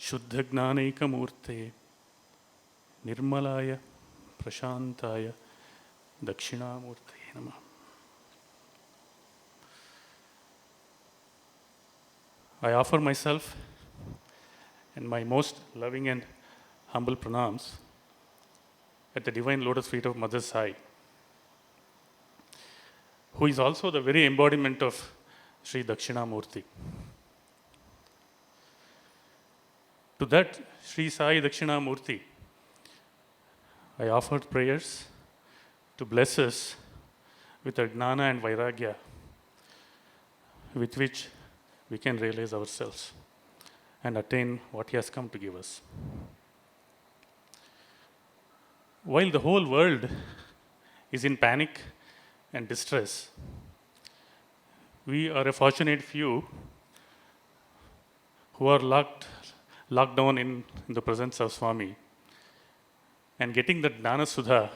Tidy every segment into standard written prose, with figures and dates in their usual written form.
शुद्धज्ञानैकमूर्ते निर्मलाय प्रशांताय दक्षिणामूर्तये नमः. I offer myself and my most loving and humble pranams at the divine lotus feet of Mother Sai, who is also the very embodiment of Sri Dakshinamurti. To that Sri Sai Dakshinamurti, I offered prayers to bless us with a gnana and vairagya with which we can realize ourselves and attain what He has come to give us. While the whole world is in panic and distress, we are a fortunate few who are locked down in the presence of Swami and getting that Gnana Sudha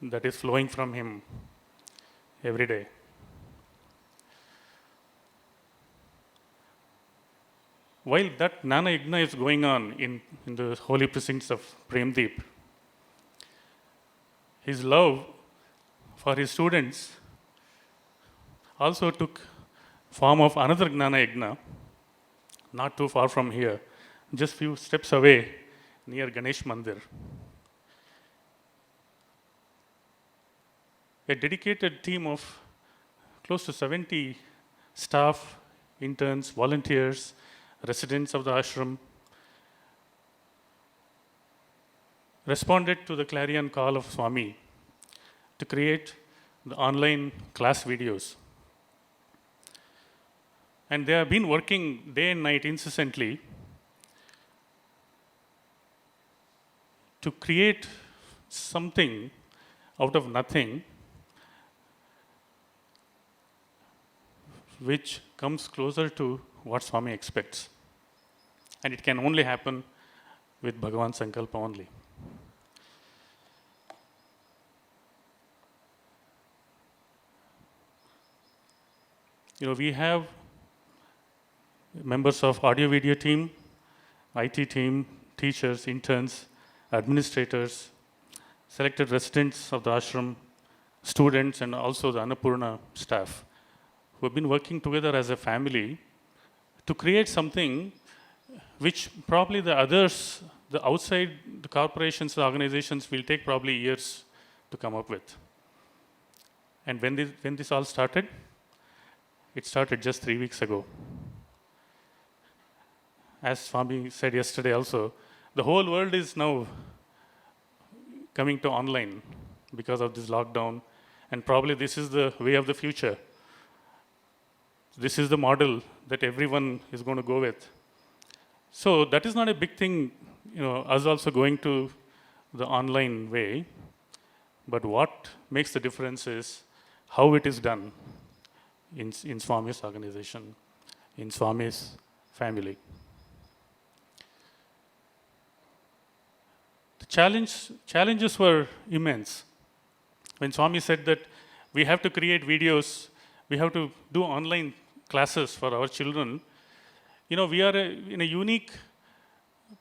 that is flowing from him every day. While that Gnana Yajna is going on in the holy precincts of Premdeep, his love for his students also took form of another Gnana Yajna, not too far from here, just few steps away near Ganesh Mandir. A dedicated team of close to 70 staff, interns, volunteers, residents of the ashram responded to the clarion call of Swami to create the online class videos. And they have been working day and night incessantly to create something out of nothing which comes closer to what Swami expects. And it can only happen with Bhagavan Sankalpa only. We have members of audio video team, IT team, teachers, interns, administrators, selected residents of the ashram, students, and also the Annapurna staff who have been working together as a family to create something which probably the others, the outside, the corporations, the organizations will take probably years to come up with. And when this all started, it started just 3 weeks ago. As Swami said yesterday also, the whole world is now coming to online because of this lockdown, and probably this is the way of the future. This is the model that everyone is going to go with. So that is not a big thing, us also going to the online way, but what makes the difference is how it is done in Swami's organization, in Swami's family. The challenges were immense. When Swami said that we have to create videos, we have to do online classes for our children, we are in a unique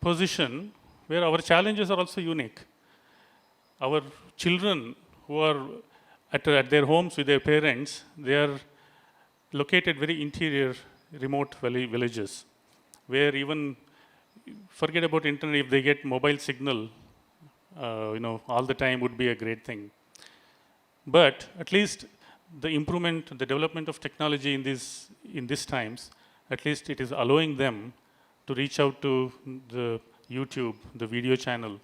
position where our challenges are also unique. Our children who are at their homes with their parents, they are located very interior, remote villages, where even, forget about internet, if they get mobile signal, all the time would be a great thing. But at least the improvement, the development of technology in these times, at least it is allowing them to reach out to the YouTube, the video channel.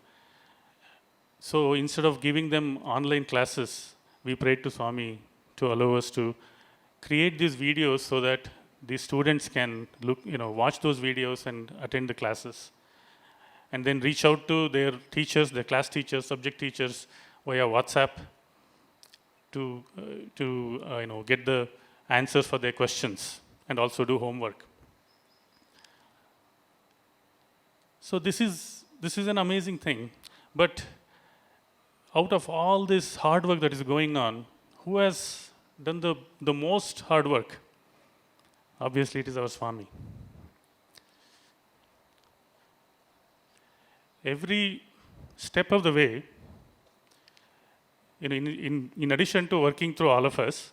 So instead of giving them online classes, we prayed to Swami to allow us to create these videos so that the students can watch those videos and attend the classes. And then reach out to their teachers, their class teachers, subject teachers via WhatsApp to get the answers for their questions and also do homework. So this is an amazing thing. But out of all this hard work that is going on, who has done the most hard work? Obviously, it is our Swami. every step of the way, in addition to working through all of us,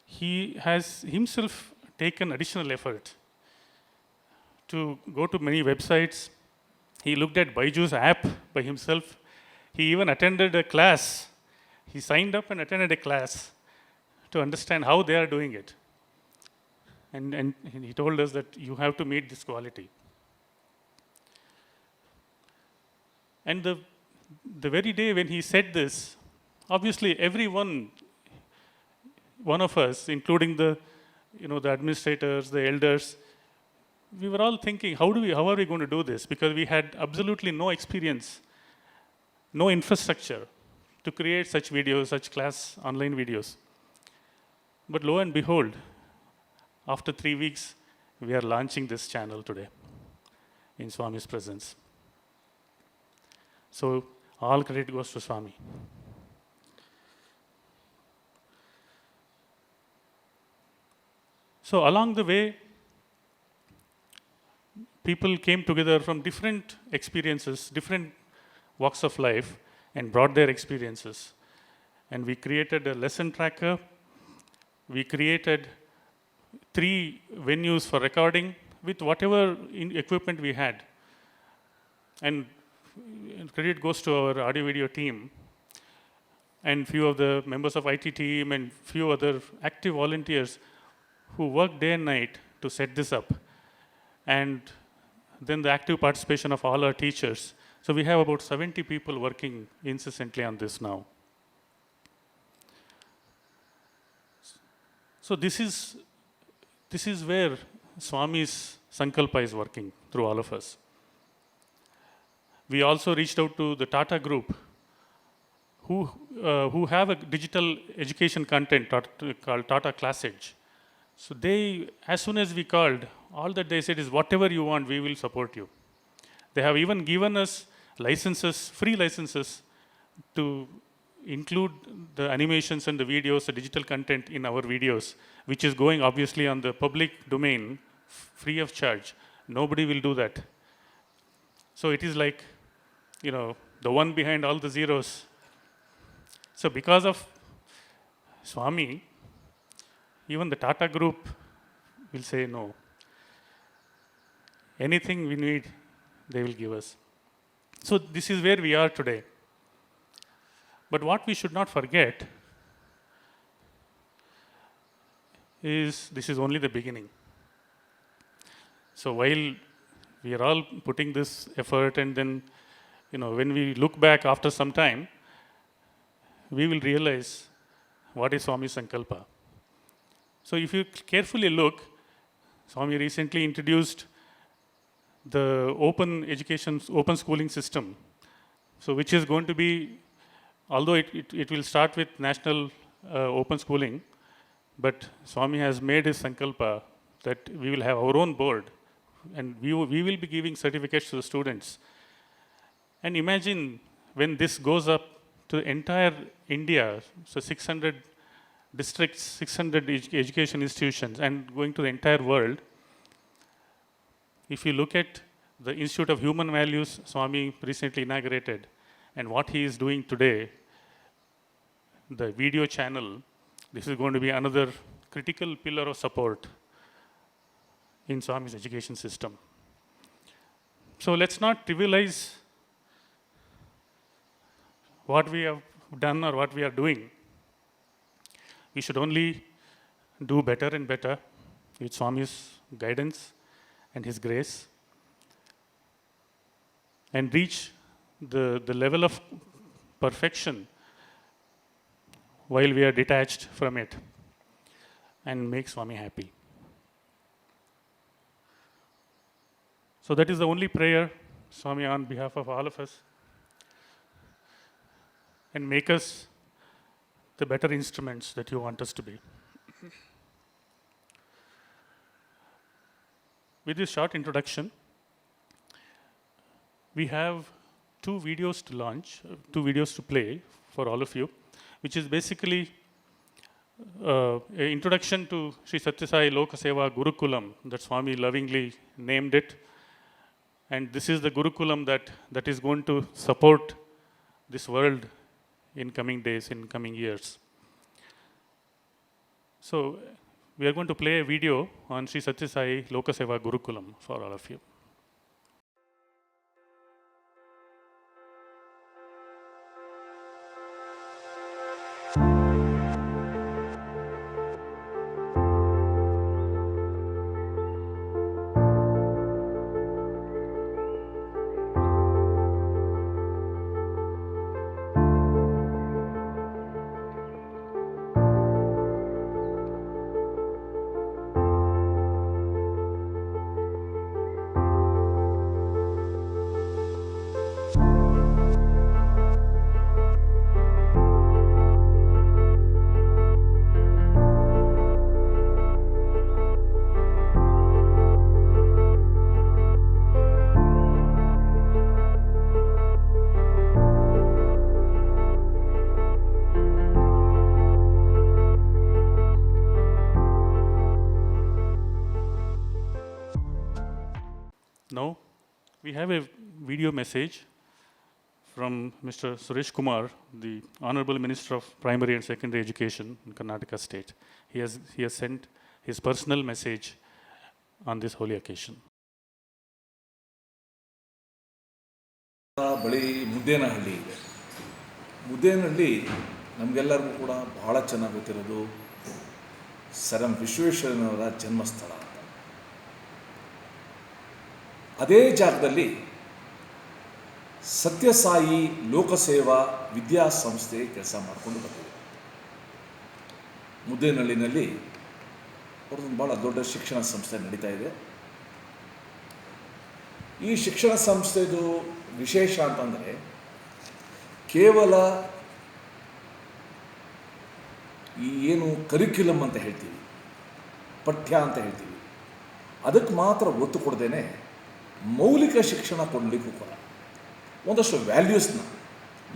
he has himself taken additional effort to go to many websites. He looked at Byju's app by himself. He even attended a class. He signed up and attended a class to understand how they are doing it. And he told us that you have to meet this quality. And the very day when he said this, obviously one of us, including the administrators, the elders, we were all thinking, how are we going to do this? Because we had absolutely no experience, no infrastructure to create such videos, such class online videos. But lo and behold, after 3 weeks, we are launching this channel today in Swami's presence. So all credit goes to Swami. So along the way, people came together from different experiences, different walks of life, and brought their experiences. And we created a lesson tracker. We created 3 venues for recording with whatever equipment we had. And credit goes to our audio video team and few of the members of IT team and few other active volunteers who worked day and night to set this up. And then the active participation of all our teachers. So we have about 70 people working incessantly on this now. So this is where Swami's Sankalpa is working through all of us. We also reached out to the Tata Group, who have a digital education content called Tata ClassEdge. So as soon as we called, all that they said is, whatever you want, we will support you. They have even given us licenses, free licenses, to include the animations and the videos, the digital content in our videos, which is going obviously on the public domain, free of charge. Nobody will do that. So it is like, the one behind all the zeros. So because of Swami, even the Tata Group will say no. Anything we need, they will give us. So this is where we are today. But what we should not forget is this is only the beginning. So while we are all putting this effort, and then, when we look back after some time, we will realize what is Swami Sankalpa. So if you carefully look, Swami recently introduced the open schooling system. So which is going to be, although it will start with national open schooling, but Swami has made his Sankalpa that we will have our own board, and we will be giving certificates to the students. And imagine when this goes up to the entire India, so 600 districts, 600 education institutions, and going to the entire world. If you look at the Institute of Human Values, Swami recently inaugurated, and what he is doing today, the video channel, this is going to be another critical pillar of support in Swami's education system. So let's not trivialize what we have done or what we are doing. We should only do better and better with Swami's guidance and his grace, and reach the level of perfection while we are detached from it, and make Swami happy. So that is the only prayer, Swami, on behalf of all of us, and make us the better instruments that you want us to be. With this short introduction, we have 2 videos to launch, 2 videos to play for all of you, which is basically an introduction to Sri Satyasai Lokaseva Gurukulam that Swami lovingly named it. And this is the Gurukulam that is going to support this world in coming days, in coming years. So we are going to play a video on Sri Satya Sai Lokaseva Gurukulam for all of you. Now, we have a video message from Mr. Suresh Kumar, the Honorable Minister of Primary and Secondary Education in Karnataka State. He has sent his personal message on this holy occasion. ಬಳಿ ಮುದ್ದೇನಹಳ್ಳಿ ಇದೆ. ಮುದ್ದೇನಹಳ್ಳಿ ನಮಗೆಲ್ಲರಿಗೂ ಕೂಡ ಬಹಳ ಚೆನ್ನಾಗಿ ಗೊತ್ತಿರೋದು sir M ವಿಶ್ವೇಶ್ವರಯ್ಯನವರ ಜನ್ಮಸ್ಥಳ ಅಂತ. ಅದೇ ಜಾಗದಲ್ಲಿ ಸತ್ಯಸಾಯಿ ಲೋಕಸೇವಾ ವಿದ್ಯಾಸಂಸ್ಥೆ ಕೆಲಸ ಮಾಡಿಕೊಂಡು ಬಂದಿದೆ. ಮುದ್ದೇನಹಳ್ಳಿನಲ್ಲಿ ಅವ್ರದ್ದು ಭಾಳ ದೊಡ್ಡ ಶಿಕ್ಷಣ ಸಂಸ್ಥೆ ನಡೀತಾ ಇದೆ. ಈ ಶಿಕ್ಷಣ ಸಂಸ್ಥೆದು ವಿಶೇಷ ಅಂತಂದರೆ ಕೇವಲ ಈ ಏನು ಕರಿಕ್ಯುಲಮ್ ಅಂತ ಹೇಳ್ತೀವಿ, ಪಠ್ಯ ಅಂತ ಹೇಳ್ತೀವಿ, ಅದಕ್ಕೆ ಮಾತ್ರ ಒತ್ತು ಕೊಡದೇನೆ ಮೌಲಿಕ ಶಿಕ್ಷಣ ಕೊಡಲಿಕ್ಕೂ ಕೂಡ ಒಂದಷ್ಟು ವ್ಯಾಲ್ಯೂಸ್ನ,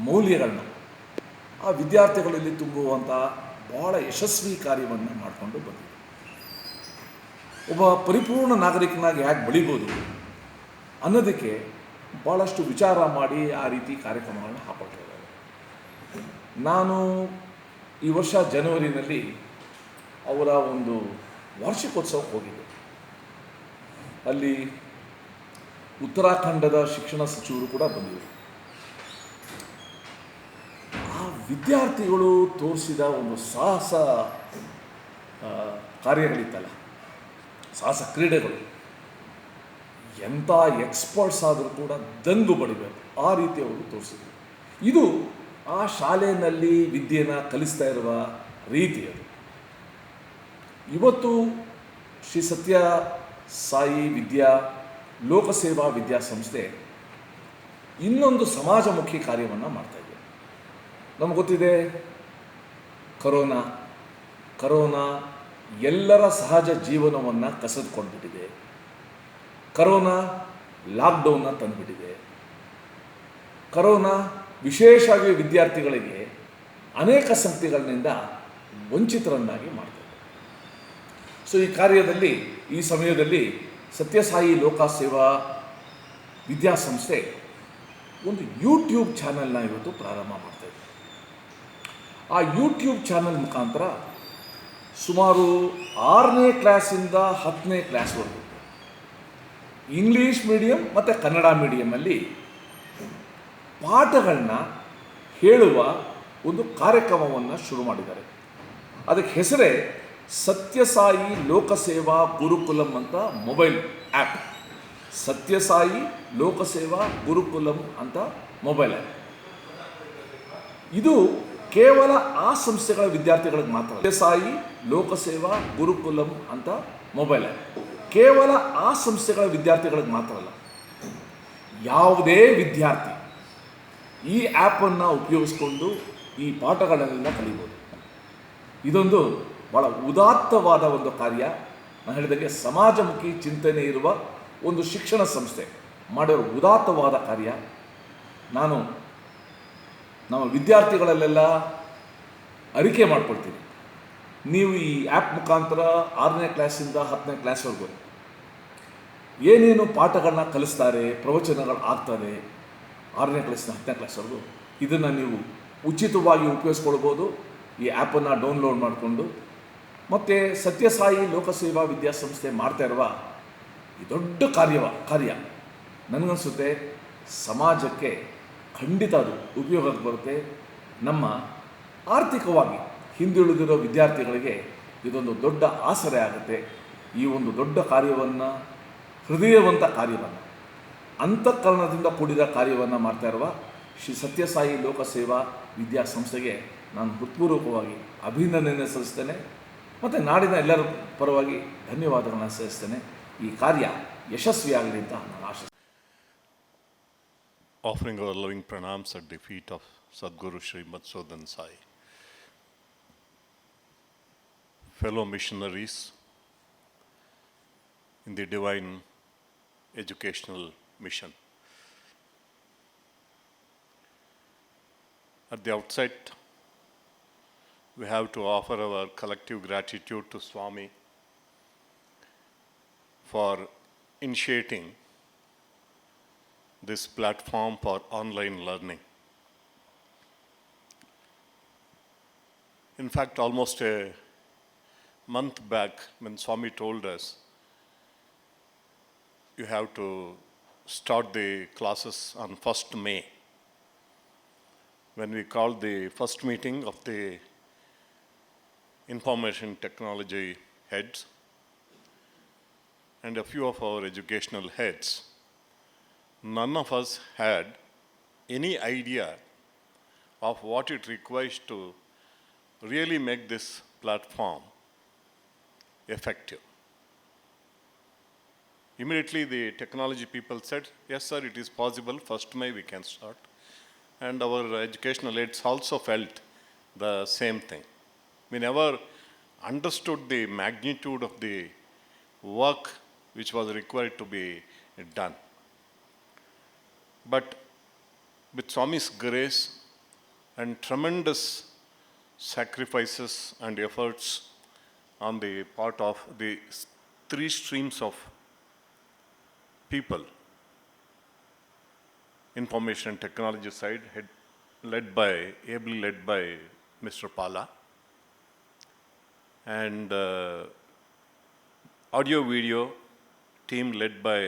ಮೌಲ್ಯಗಳನ್ನ ಆ ವಿದ್ಯಾರ್ಥಿಗಳಲ್ಲಿ ತುಂಬುವಂಥ ಭಾಳ ಯಶಸ್ವಿ ಕಾರ್ಯವನ್ನು ಮಾಡಿಕೊಂಡು ಬಂದಿದೆ. ಒಬ್ಬ ಪರಿಪೂರ್ಣ ನಾಗರಿಕನಾಗಿ ಹೇಗೆ ಬೆಳಿಬೋದು ಅನ್ನೋದಕ್ಕೆ ಭಾಳಷ್ಟು ವಿಚಾರ ಮಾಡಿ ಆ ರೀತಿ ಕಾರ್ಯಕ್ರಮಗಳನ್ನ ಹಾಕೊಟ್ಟಿದ್ದಾರೆ. ನಾನು ಈ ವರ್ಷ ಜನವರಿನಲ್ಲಿ ಅವರ ಒಂದು ವಾರ್ಷಿಕೋತ್ಸವಕ್ಕೆ ಹೋಗಿದ್ದೆ. ಅಲ್ಲಿ ಉತ್ತರಾಖಂಡದ ಶಿಕ್ಷಣ ಸಚಿವರು ಕೂಡ ಬಂದಿದ್ದರು. ಆ ವಿದ್ಯಾರ್ಥಿಗಳು ತೋರಿಸಿದ ಒಂದು ಸಾಹಸ ಕಾರ್ಯಗಳಿತ್ತಲ್ಲ, ಸಾಹಸ ಕ್ರೀಡೆಗಳು, ಎಂಥ ಎಕ್ಸ್ಪರ್ಟ್ಸ್ ಆದರೂ ಕೂಡ ದಂಗು ಬಡಿಬೇಕು ಆ ರೀತಿ ಅವರು ತೋರಿಸಿದರು. ಇದು ಆ ಶಾಲೆಯಲ್ಲಿ ವಿದ್ಯೆಯನ್ನು ಕಲಿಸ್ತಾ ಇರುವ ರೀತಿ ಅದು. ಇವತ್ತು ಶ್ರೀ ಸತ್ಯ ಸಾಯಿ ಲೋಕಸೇವಾ ವಿದ್ಯಾಸಂಸ್ಥೆ ಇನ್ನೊಂದು ಸಮಾಜಮುಖಿ ಕಾರ್ಯವನ್ನು ಮಾಡ್ತಾಯಿದೆ. ನಮಗೆ ಗೊತ್ತಿದೆ, ಕರೋನಾ ಎಲ್ಲರ ಸಹಜ ಜೀವನವನ್ನು ಕಸಿದುಕೊಂಡ್ಬಿಟ್ಟಿದೆ. ಕರೋನಾ ಲಾಕ್ಡೌನ್ನ ತಂದುಬಿಟ್ಟಿದೆ. ಕರೋನಾ ವಿಶೇಷವಾಗಿ ವಿದ್ಯಾರ್ಥಿಗಳಿಗೆ ಅನೇಕ ಸಂಗತಿಗಳಿಂದ ವಂಚಿತರನ್ನಾಗಿ ಮಾಡ್ತದೆ. ಸೊ ಈ ಕಾರ್ಯದಲ್ಲಿ, ಈ ಸಮಯದಲ್ಲಿ ಸತ್ಯಸಾಯಿ ಲೋಕಸೇವಾ ವಿದ್ಯಾಸಂಸ್ಥೆ ಒಂದು ಯೂಟ್ಯೂಬ್ ಚಾನಲ್ನ ಇವತ್ತು ಪ್ರಾರಂಭ ಮಾಡ್ತಾಯಿದೆ. ಆ ಯೂಟ್ಯೂಬ್ ಚಾನಲ್ ಮುಖಾಂತರ ಸುಮಾರು 6ನೇ ಕ್ಲಾಸಿಂದ 10ನೇ ಕ್ಲಾಸ್ವರೆಗೂ ಇಂಗ್ಲೀಷ್ ಮೀಡಿಯಂ ಮತ್ತು ಕನ್ನಡ ಮೀಡಿಯಮಲ್ಲಿ ಪಾಠಗಳನ್ನ ಹೇಳುವ ಒಂದು ಕಾರ್ಯಕ್ರಮವನ್ನು ಶುರು ಮಾಡಿದ್ದಾರೆ. ಅದಕ್ಕೆ ಹೆಸರೇ ಸತ್ಯಸಾಯಿ ಲೋಕಸೇವಾ ಗುರುಕುಲಂ ಅಂತ ಮೊಬೈಲ್ ಆ್ಯಪ್. ಸತ್ಯಸಾಯಿ ಲೋಕಸೇವಾ ಗುರುಕುಲಂ ಅಂತ ಮೊಬೈಲ್ ಆ್ಯಪ್. ಇದು ಕೇವಲ ಆ ಸಂಸ್ಥೆಗಳ ವಿದ್ಯಾರ್ಥಿಗಳಿಗೆ ಮಾತ್ರ. ಸತ್ಯಸಾಯಿ ಲೋಕಸೇವಾ ಗುರುಕುಲಂ ಅಂತ ಮೊಬೈಲ್ ಆ್ಯಪ್ ಕೇವಲ ಆ ಸಂಸ್ಥೆಗಳ ವಿದ್ಯಾರ್ಥಿಗಳಿಗೆ ಮಾತ್ರ ಅಲ್ಲ, ಯಾವುದೇ ವಿದ್ಯಾರ್ಥಿ ಈ ಆ್ಯಪನ್ನು ಉಪಯೋಗಿಸ್ಕೊಂಡು ಈ ಪಾಠಗಳನ್ನೆಲ್ಲ ಕಲಿಬೋದು. ಇದೊಂದು ಭಾಳ ಉದಾತ್ತವಾದ ಒಂದು ಕಾರ್ಯ. ನಾನು ಹೇಳಿದಾಗೆ ಸಮಾಜಮುಖಿ ಚಿಂತನೆ ಇರುವ ಒಂದು ಶಿಕ್ಷಣ ಸಂಸ್ಥೆ ಮಾಡಿರೋ ಉದಾತ್ತವಾದ ಕಾರ್ಯ. ನಾನು ನಮ್ಮ ವಿದ್ಯಾರ್ಥಿಗಳಲ್ಲೆಲ್ಲ ಅರಿಕೆ ಮಾಡ್ಕೊಳ್ತೀನಿ, ನೀವು ಈ ಆ್ಯಪ್ ಮುಖಾಂತರ 6ನೇ ಕ್ಲಾಸಿಂದ 10ನೇ ಕ್ಲಾಸ್ವರೆಗೂ ಏನೇನು ಪಾಠಗಳನ್ನ ಕಲಿಸ್ತಾರೆ, ಪ್ರವಚನಗಳು ಆಗ್ತದೆ 6ನೇ ಕ್ಲಾಸಿನ 10ನೇ ಕ್ಲಾಸ್ವರೆಗೂ, ಇದನ್ನು ನೀವು ಉಚಿತವಾಗಿ ಉಪಯೋಗಿಸ್ಕೊಳ್ಬೋದು ಈ ಆ್ಯಪನ್ನು ಡೌನ್ಲೋಡ್ ಮಾಡಿಕೊಂಡು. ಮತ್ತು ಸತ್ಯಸಾಯಿ ಲೋಕಸೇವಾ ವಿದ್ಯಾಸಂಸ್ಥೆ ಮಾಡ್ತಾ ಇರುವ ಈ ದೊಡ್ಡ ಕಾರ್ಯ ನನಗನ್ಸುತ್ತೆ ಸಮಾಜಕ್ಕೆ ಖಂಡಿತ ಅದು ಉಪಯೋಗಕ್ಕೆ ಬರುತ್ತೆ. ನಮ್ಮ ಆರ್ಥಿಕವಾಗಿ ಹಿಂದುಳಿದಿರೋ ವಿದ್ಯಾರ್ಥಿಗಳಿಗೆ ಇದೊಂದು ದೊಡ್ಡ ಆಸರೆ ಆಗುತ್ತೆ. ಈ ಒಂದು ದೊಡ್ಡ ಕಾರ್ಯವನ್ನು, ಹೃದಯವಂತ ಕಾರ್ಯವನ್ನು, ಅಂತಃಕರಣದಿಂದ ಕೂಡಿದ ಕಾರ್ಯವನ್ನು ಮಾಡ್ತಾ ಇರುವ ಶ್ರೀ ಸತ್ಯಸಾಯಿ ಲೋಕಸೇವಾ ವಿದ್ಯಾಸಂಸ್ಥೆಗೆ ನಾನು ಹೃತ್ಪೂರ್ವಕವಾಗಿ ಅಭಿನಂದನೆ ಸಲ್ಲಿಸ್ತೇನೆ ಮತ್ತು ನಾಡಿನ ಎಲ್ಲರ ಪರವಾಗಿ ಧನ್ಯವಾದಗಳನ್ನು ಸಲ್ಲಿಸ್ತೇನೆ. ಈ ಕಾರ್ಯ ಯಶಸ್ವಿಯಾಗಲಿ ಅಂತ ನಾನು ಆಶಿಸ್ತೇನೆ. Offering our loving pranams at the feet of Sadguru Sri Madhusudan Sai. Fellow missionaries in the divine educational mission. At the outset, we have to offer our collective gratitude to Swami for initiating this platform for online learning. In fact, almost a month back, when Swami told us, you have to start the classes on 1st May, when we called the first meeting of the information technology heads and a few of our educational heads, none of us had any idea of what it requires to really make this platform effective. Immediately the technology people said, yes sir, it is possible, 1st May we can start. And our educational aides also felt the same thing. We never understood the magnitude of the work which was required to be done. But with Swami's grace and tremendous sacrifices and efforts on the part of the 3 streams of people, information and technology side, ably led by Mr. Pala, and audio video team led by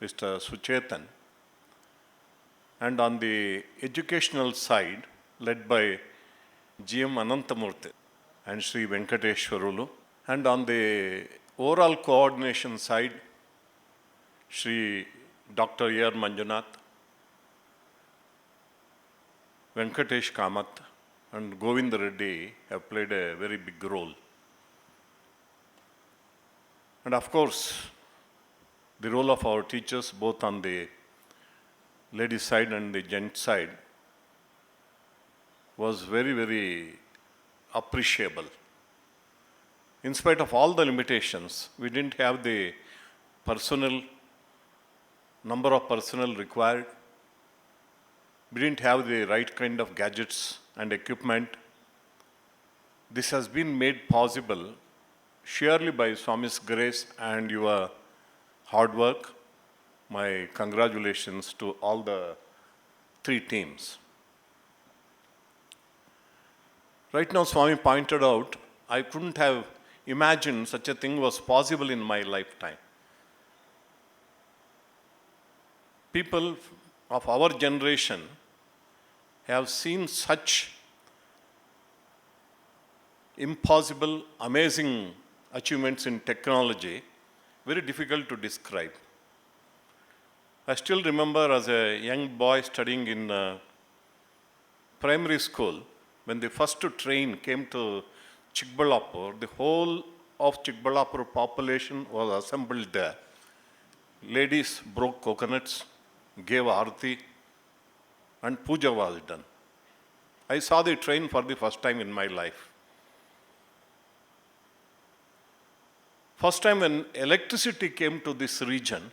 Mr. Suchetan, and on the educational side led by GM Anantamurthy and Sri Venkateshwarulu, and on the overall coordination side Sri Dr. A.R. Manjunath, Venkatesh Kamath and Govind Reddy have played a very big role. And of course, the role of our teachers, both on the ladies side and the gents side, was very, very appreciable. In spite of all the limitations, we didn't have the number of personnel required. We didn't have the right kind of gadgets and equipment. This has been made possible surely by Swami's grace and your hard work. My congratulations to all the 3 teams. Right now, Swami pointed out, I couldn't have imagined such a thing was possible in my lifetime. People of our generation have seen such impossible, amazing achievements in technology, very difficult to describe. I still remember as a young boy studying in primary school, when the first train came to Chikbalapur, the whole of Chikbalapur population was assembled there. Ladies broke coconuts, gave arati, and puja was done. I saw the train for the first time in my life. First time when electricity came to this region,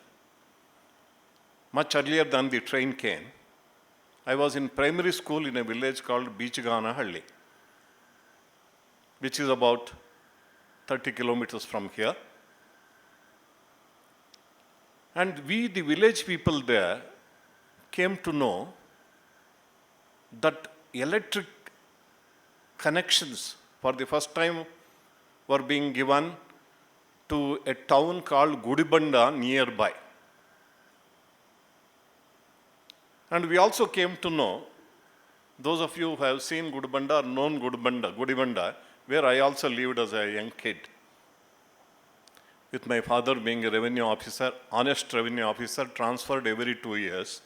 much earlier than the train came, I was in primary school in a village called Beechganahalli, which is about 30 kilometers from here. And we, the village people there, came to know that electric connections for the first time were being given to a town called Gudibanda nearby. And we also came to know, those of you who have seen Gudibanda or known Gudibanda, where I also lived as a young kid, with my father being a revenue officer, honest revenue officer, transferred every 2 years.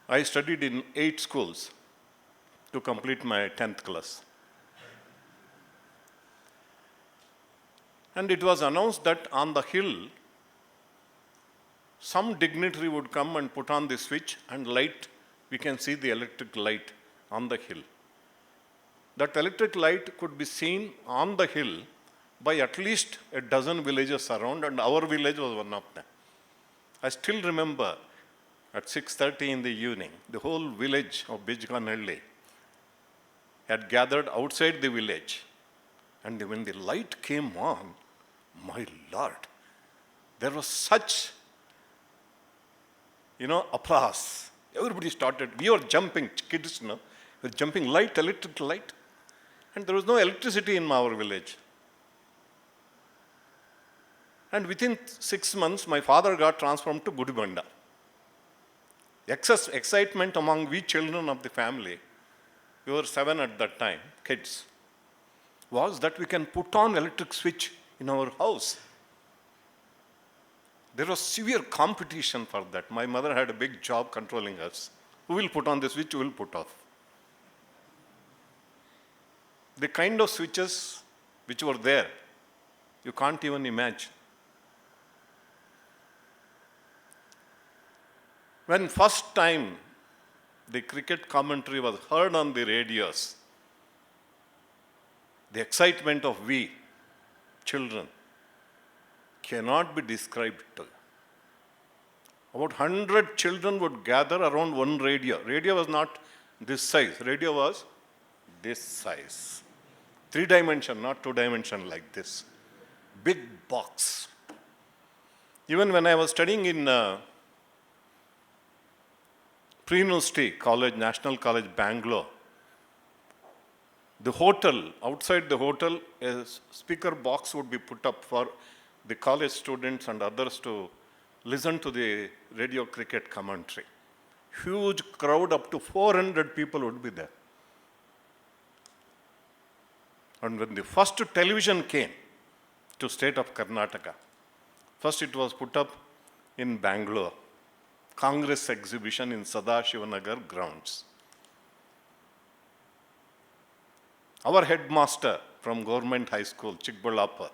I studied in 8 schools to complete my 10th class. And it was announced that on the hill, some dignitary would come and put on the switch and light, we can see the electric light on the hill. That electric light could be seen on the hill by at least a dozen villages around, and our village was one of them. I still remember at 6:30 in the evening, the whole village of Bijganhalli had gathered outside the village. And when the light came on, my Lord, there was such, applause. Everybody started, we were jumping, kids, were jumping light, electric light. And there was no electricity in our village. And within 6 months, my father got transformed to Gudibanda. Excess excitement among we children of the family, we were 7 at that time, kids, was that we can put on electric switch in our house. There was severe competition for that. My mother had a big job controlling us. Who will put on the switch, who will put off? The kind of switches which were there, you can't even imagine. When first time the cricket commentary was heard on the radios, the excitement of we, children, cannot be described to you. About 100 children would gather around one radio. Radio was not this size. Radio was this size. 3-dimension, not 2-dimension like this. Big box. Even when I was studying in Pre-University College, National College, Bangalore, the hotel, outside the hotel, a speaker box would be put up for the college students and others to listen to the radio cricket commentary. Huge crowd, up to 400 people would be there. And when the first television came to state of Karnataka, first it was put up in Bangalore, Congress exhibition in Sadashivanagar grounds. Our headmaster from Government High School, Chikbalapur,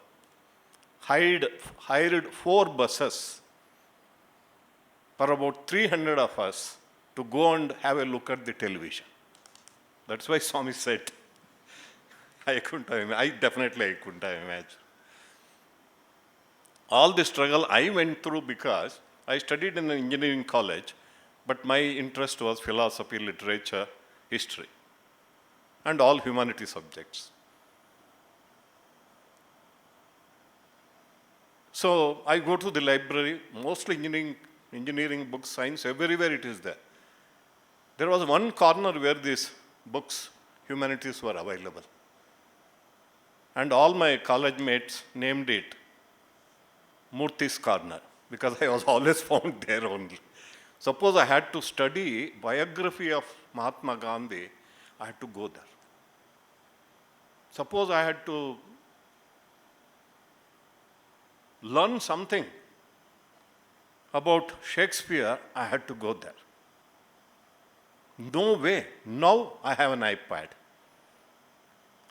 hired 4 buses for about 300 of us to go and have a look at the television. That's why Swami said, I couldn't have imagined. All the struggle I went through because I studied in an engineering college, but my interest was philosophy, literature, history, and all humanity subjects. So I go to the library, mostly engineering books, science, everywhere it is there. There was one corner where these books, humanities, were available. And all my college mates named it Murthy's Corner, because I was always found there only. Suppose I had to study biography of Mahatma Gandhi, I had to go there. Suppose I had to learn something about Shakespeare, I had to go there. No way. Now I have an iPad.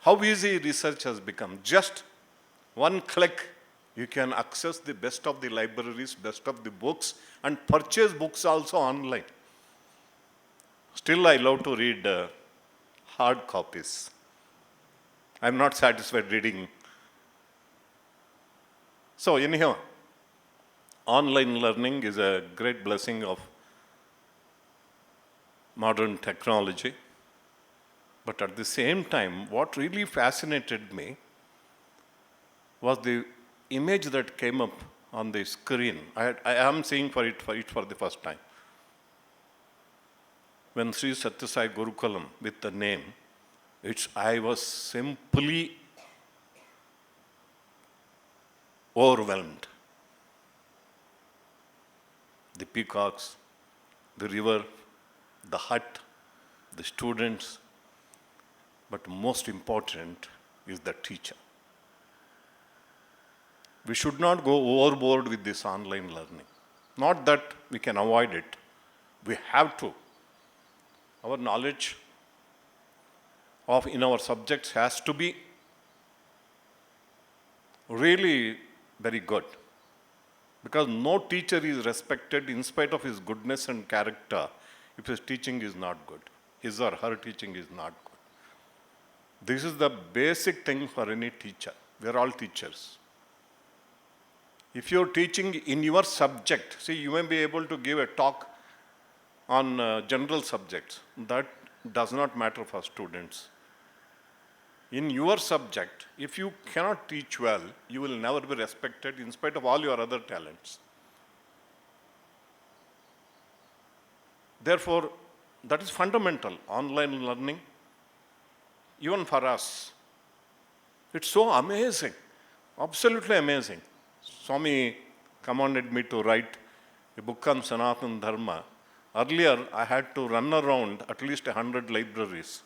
How easy research has become. Just one click, you can access the best of the libraries, best of the books, and purchase books also online. Still, I love to read hard copies. I'm not satisfied reading. So anyhow, online learning is a great blessing of modern technology. But at the same time, what really fascinated me was the image that came up on the screen. I am seeing for it for the first time. When Sri Sathya Sai Gurukulam with the name, I was simply overwhelmed. The peacocks, the river, the hut, the students, but most important is the teacher. We should not go overboard with this online learning. Not that we can avoid it. We have to. Our knowledge in our subjects has to be really very good. Because no teacher is respected in spite of his goodness and character if his teaching is not good. His or her teaching is not good. This is the basic thing for any teacher. We are all teachers. If you're teaching in your subject, see, you may be able to give a talk on general subjects. That does not matter for students. In your subject, if you cannot teach well, you will never be respected in spite of all your other talents. Therefore, that is fundamental. Online learning, even for us, it's so amazing, absolutely amazing. Swami commanded me to write a book on Sanatana Dharma. Earlier, I had to run around at least 100 libraries.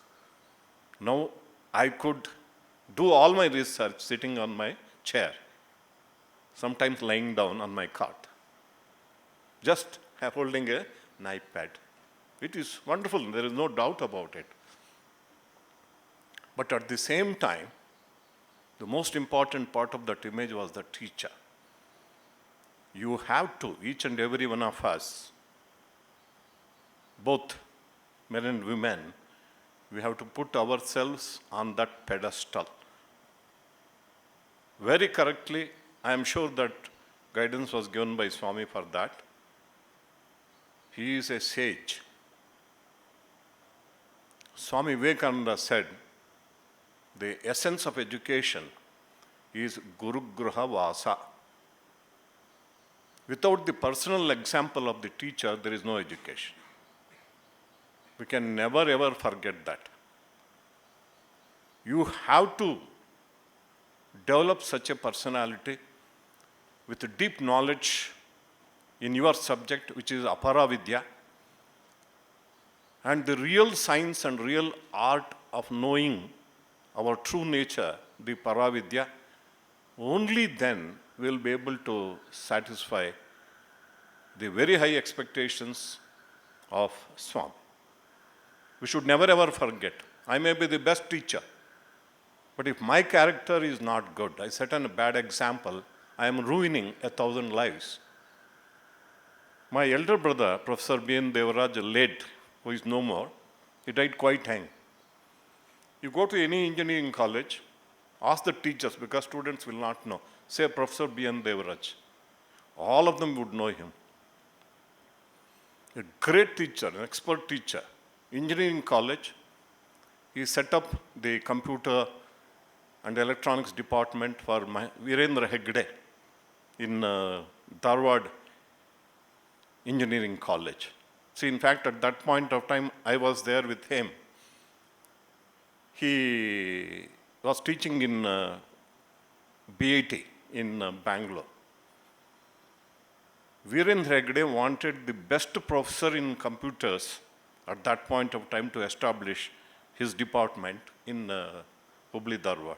Now, I could do all my research sitting on my chair, sometimes lying down on my cot, just holding an iPad. It is wonderful, there is no doubt about it. But at the same time, the most important part of that image was the teacher. You have to, each and every one of us, both men and women, we have to put ourselves on that pedestal. Very correctly, I am sure that guidance was given by Swami for that. He is a sage. Swami Vivekananda said, the essence of education is Guru Gruha Vasa. Without the personal example of the teacher, there is no education. We can never ever forget that. You have to develop such a personality with a deep knowledge in your subject, which is Aparavidya, and the real science and real art of knowing our true nature, the Paravidya. Only then we will be able to satisfy the very high expectations of Swami. We should never ever forget. I may be the best teacher, but if my character is not good, I set a bad example, I am ruining 1,000 lives. My elder brother, Professor B.N. Devaraj, late, who is no more, he died quite young. You go to any engineering college, ask the teachers, because students will not know. Say Professor B.N. Devaraj. All of them would know him. A great teacher, an expert teacher. Engineering college, he set up the computer and electronics department for Virendra Hegde in Dharwad Engineering College. See, in fact, at that point of time, I was there with him. He was teaching in BIT in Bangalore. Virendra Hegde wanted the best professor in computers at that point of time to establish his department in Hubli Dharwad.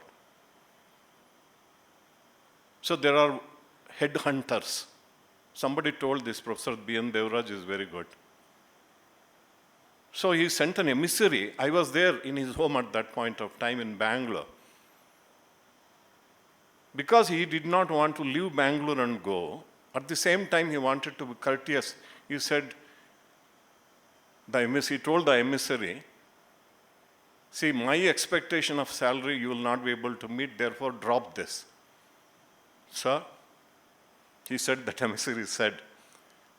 So there are headhunters. Somebody told this Professor B.N. Devaraj is very good. So he sent an emissary. I was there in his home at that point of time in Bangalore. Because he did not want to leave Bangalore and go, at the same time he wanted to be courteous. He said, he told the emissary, see, my expectation of salary you will not be able to meet, therefore drop this. Sir, he said, that emissary said,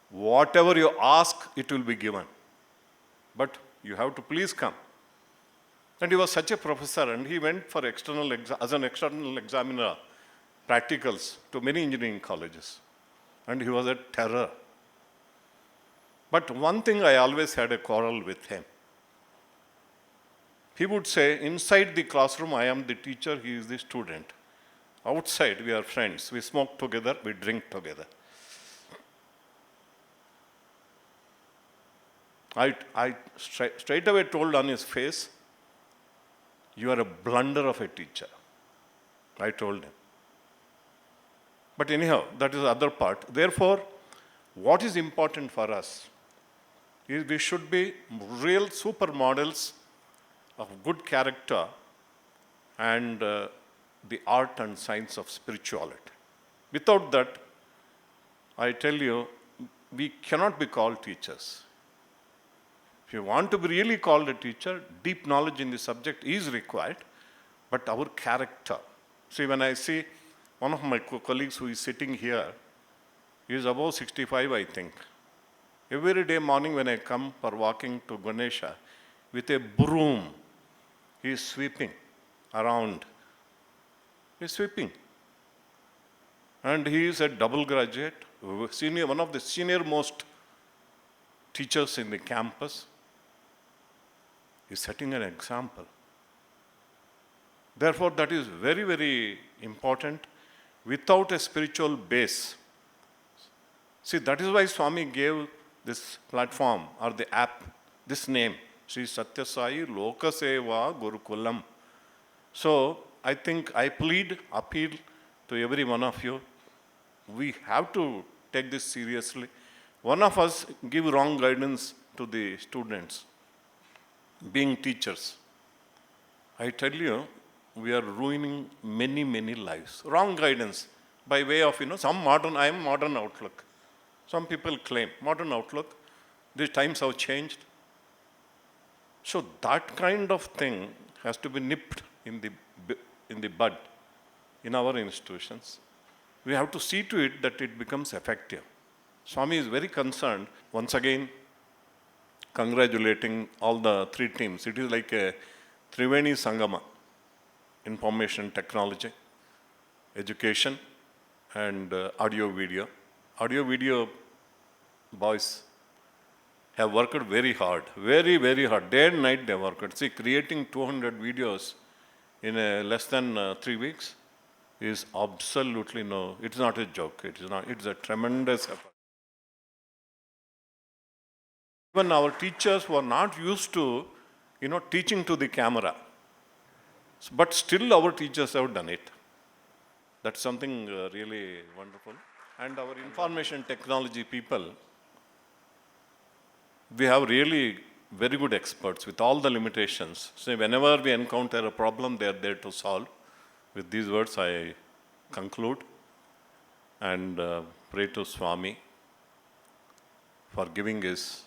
whatever you ask, it will be given. But you have to please come. And he was such a professor, and he went for as an external examiner, practicals to many engineering colleges. and he was a terror. But one thing I always had a quarrel with him. He would say, inside the classroom, I am the teacher, he is the student. Outside, we are friends. We smoke together, we drink together. I straight away told on his face, you are a blunder of a teacher. I told him. But anyhow, that is the other part. Therefore, what is important for us is we should be real supermodels of good character and the art and science of spirituality. Without that, I tell you, we cannot be called teachers. If you want to be really called a teacher, deep knowledge in the subject is required, but our character. See, when I see one of my colleagues who is sitting here, he is above 65, I think. Every day morning when I come for walking to Ganesha, with a broom, he is sweeping around. He is sweeping. And he is a double graduate, one of the senior most teachers in the campus. He is setting an example. Therefore, that is very, very important. Without a spiritual base, see, that is why Swami gave this platform or the app this name, Sri Satya Sai Lokaseva Gurukulam. So, I think I appeal to every one of you. We have to take this seriously. One of us give wrong guidance to the students, being teachers. I tell you, we are ruining many, many lives. Wrong guidance by way of, I am modern outlook. Some people claim modern outlook. These times have changed. So that kind of thing has to be nipped in the bud in our institutions. We have to see to it that it becomes effective. Swami is very concerned. Once again, congratulating all the three teams. It is like a Triveni Sangama. Information technology, education, and audio video. Audio video boys have worked very hard, very, very hard. Day and night they worked. See, creating 200 videos in less than 3 weeks is absolutely it's not a joke. It's a tremendous effort. Even our teachers were not used to, teaching to the camera. But still our teachers have done it. That's something really wonderful. And our information technology people, we have really very good experts with all the limitations. So whenever we encounter a problem, they are there to solve. With these words, I conclude and pray to Swami for giving his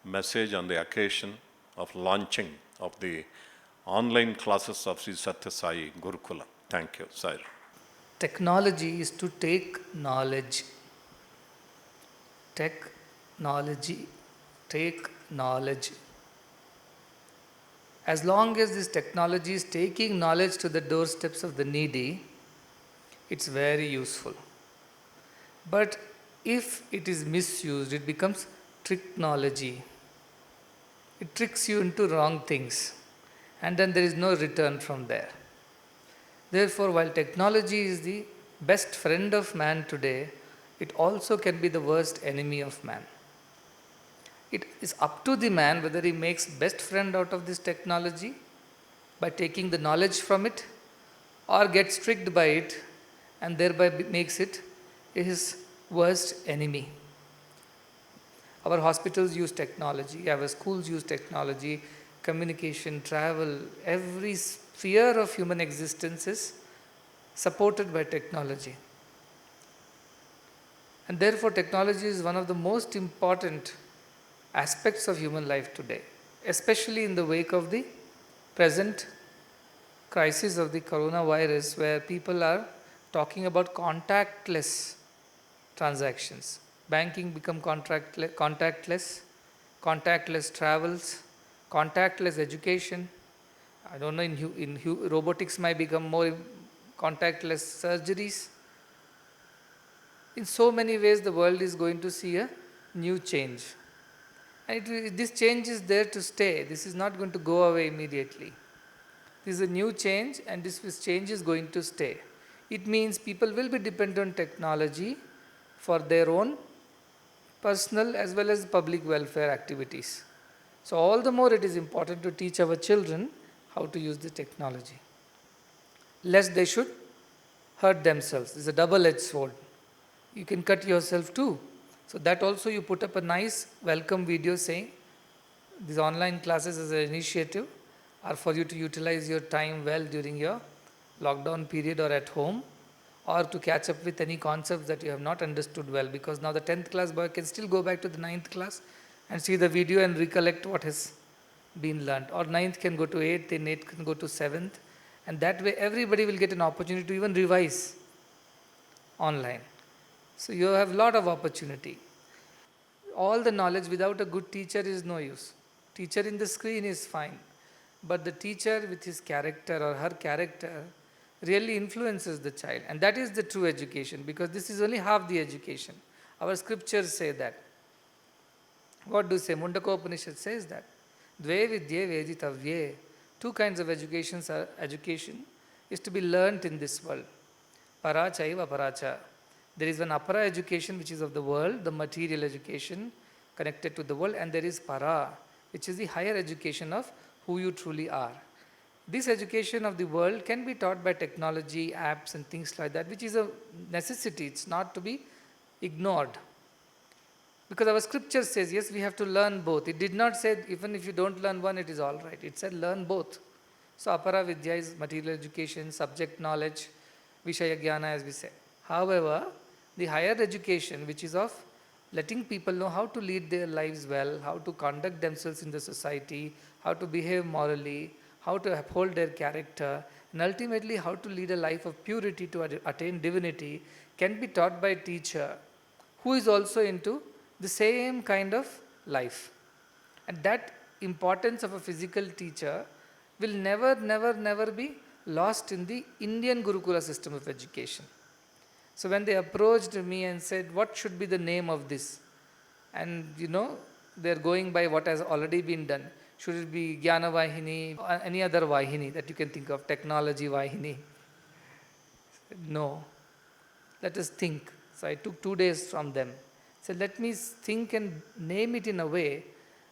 message on the occasion of launching of the online classes of Sri Satya Sai Gurukula. Thank you, sir. Technology is to take knowledge. Technology, take knowledge. As long as this technology is taking knowledge to the doorsteps of the needy, it's very useful. But if it is misused, it becomes tricknology. It tricks you into wrong things, and then there is no return from there. Therefore, while technology is the best friend of man today, it also can be the worst enemy of man. It is up to the man whether he makes best friend out of this technology by taking the knowledge from it, or gets tricked by it and thereby makes it his worst enemy. Our hospitals use technology, our schools use technology, communication, travel, every sphere of human existence is supported by technology. And therefore, technology is one of the most important aspects of human life today, especially in the wake of the present crisis of the coronavirus, where people are talking about contactless transactions. Banking become contactless, contactless travels, contactless education. I don't know, in robotics might become more contactless surgeries. in so many ways the world is going to see a new change. And this change is there to stay. This is not going to go away immediately. This is a new change, and this change is going to stay. It means people will be dependent on technology for their own personal as well as public welfare activities. So all the more it is important to teach our children how to use the technology, lest they should hurt themselves. It's a double-edged sword. You can cut yourself too. So that also you put up a nice welcome video saying these online classes as an initiative are for you to utilize your time well during your lockdown period or at home, or to catch up with any concepts that you have not understood well, because now the 10th class boy can still go back to the 9th class and see the video and recollect what has been learned, or 9th can go to 8th, and 8th can go to 7th, and that way everybody will get an opportunity to even revise online. So you have a lot of opportunity. All the knowledge without a good teacher is no use. Teacher in the screen is fine, but the teacher with his character or her character really influences the child, and that is the true education, because this is only half the education. Our scriptures say that. What do say? Mundaka Upanishad says that. Dve vidye veditavye. Two kinds of education is to be learnt in this world. Para chaiva paracha. There is one apara education which is of the world, the material education connected to the world, and there is para, which is the higher education of who you truly are. This education of the world can be taught by technology, apps and things like that, which is a necessity. It's not to be ignored. Because our scripture says, yes, we have to learn both. It did not say, even if you don't learn one, it is all right. It said, learn both. So, apara vidya is material education, subject knowledge, vishaya jnana, as we say. However, the higher education, which is of letting people know how to lead their lives well, how to conduct themselves in the society, how to behave morally, how to uphold their character, and ultimately how to lead a life of purity to attain divinity, can be taught by a teacher who is also into the same kind of life. And that importance of a physical teacher will never be lost in the Indian Gurukula system of education. So when they approached me and said, what should be the name of this? And they're going by what has already been done. Should it be Jnana Vahini or any other Vahini that you can think of, technology Vahini? No. Let us think. So I took 2 days from them. So let me think and name it in a way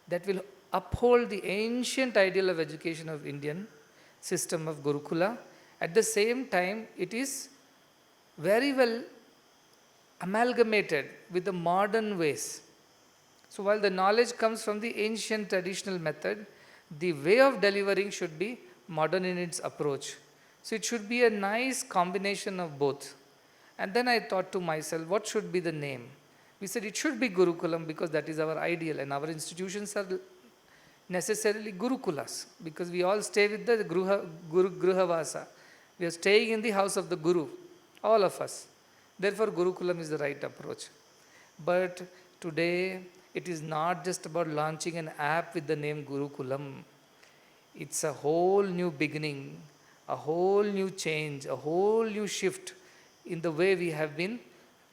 that will uphold the ancient ideal of education of Indian system of Gurukula. At the same time, it is very well amalgamated with the modern ways. So while the knowledge comes from the ancient traditional method, the way of delivering should be modern in its approach. So it should be a nice combination of both. And then I thought to myself, what should be the name? We said it should be Gurukulam because that is our ideal, and our institutions are necessarily Gurukulas because we all stay with the Gruhavasa. We are staying in the house of the Guru, all of us. Therefore, Gurukulam is the right approach. But today, it is not just about launching an app with the name Gurukulam. It's a whole new beginning, a whole new change, a whole new shift in the way we have been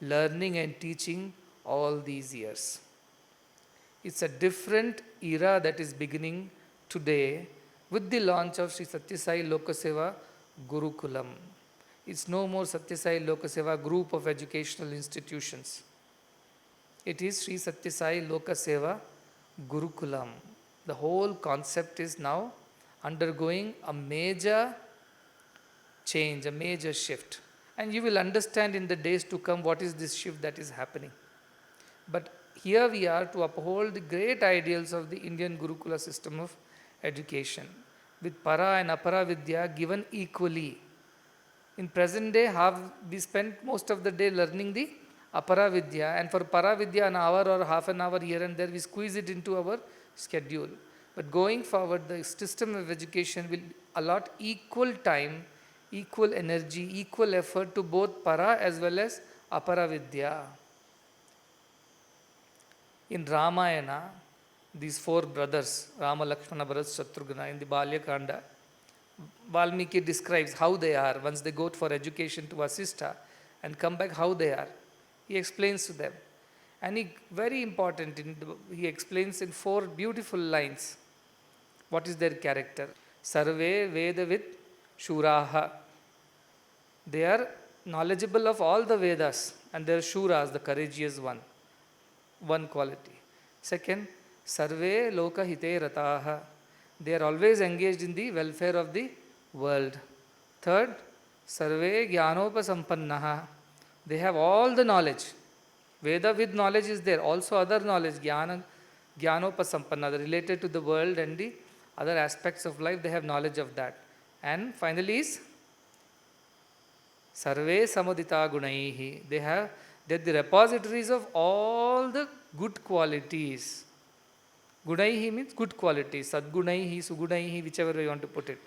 learning and teaching all these years. It's a different era that is beginning today with the launch of Sri Satya Sai Lokaseva Gurukulam. It's no more Satya Sai Lokaseva group of educational institutions. It is Sri Satya Sai Lokaseva Gurukulam. The whole concept is now undergoing a major change, a major shift. And you will understand in the days to come what is this shift that is happening. But here we are to uphold the great ideals of the Indian Gurukula system of education, with para and apara vidya given equally. In present day, we spend most of the day learning the apara vidya, and for para vidya an hour or half an hour here and there, we squeeze it into our schedule. But going forward, the system of education will allot equal time, equal energy, equal effort to both para as well as apara vidya. In Ramayana, these 4 brothers, Rama, Lakshmana, Bharat, Shatrugna, in the Balya Kanda, Valmiki describes how they are once they go for education to Vasistha and come back, how they are. He explains to them. And very important, he explains in 4 beautiful lines what is their character. Sarve Vedavid Shuraha. They are knowledgeable of all the Vedas and they are Shuras, the courageous one quality. Second, Sarve Loka Hite Rataha. They are always engaged in the welfare of the world. Third, Sarve Jnanopasampannaha. They have all the knowledge. Veda with knowledge is there. Also other knowledge, Jnanopasampanna, related to the world and the other aspects of life, they have knowledge of that. And finally is Sarve Samudita Gunaihi. They're the repositories of all the good qualities. Gunaihi means good qualities. Sadgunaihi, Sugunaihi, whichever way you want to put it.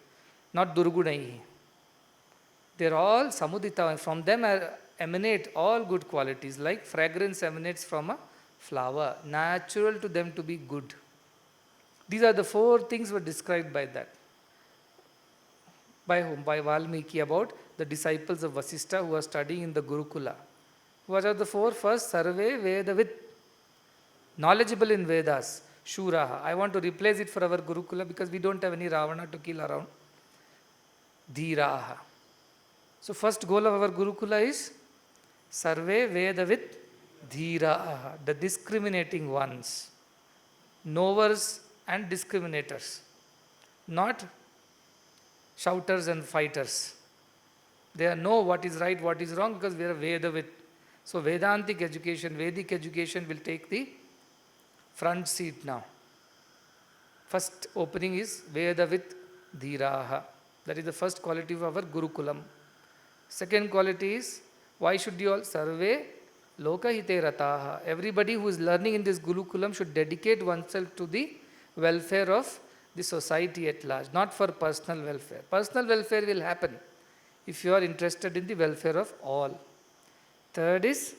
Not Durgunaihi. They're all Samudita. From them emanate all good qualities. Like fragrance emanates from a flower. Natural to them to be good. These are the 4 things were described by that. By whom? By Valmiki, about the disciples of Vasistha who are studying in the Gurukula. What are the 4? First, Sarve Vedavid. Knowledgeable in Vedas. Shuraha. I want to replace it for our Gurukula because we don't have any Ravana to kill around. Dhiraha. So first goal of our Gurukula is Sarve Vedavid Dhiraha. The discriminating ones. Knowers and discriminators. Not shouters and fighters. They know what is right, what is wrong because we are Vedavid. So Vedantic education, Vedic education will take the front seat now. First opening is Vedavid Dhiraha. That is the first quality of our Gurukulam. Second quality is, why should you all Sarve Loka Hite Rataha. Everybody who is learning in this Gurukulam should dedicate oneself to the welfare of the society at large, not for personal welfare. Personal welfare will happen if you are interested in the welfare of all. Third is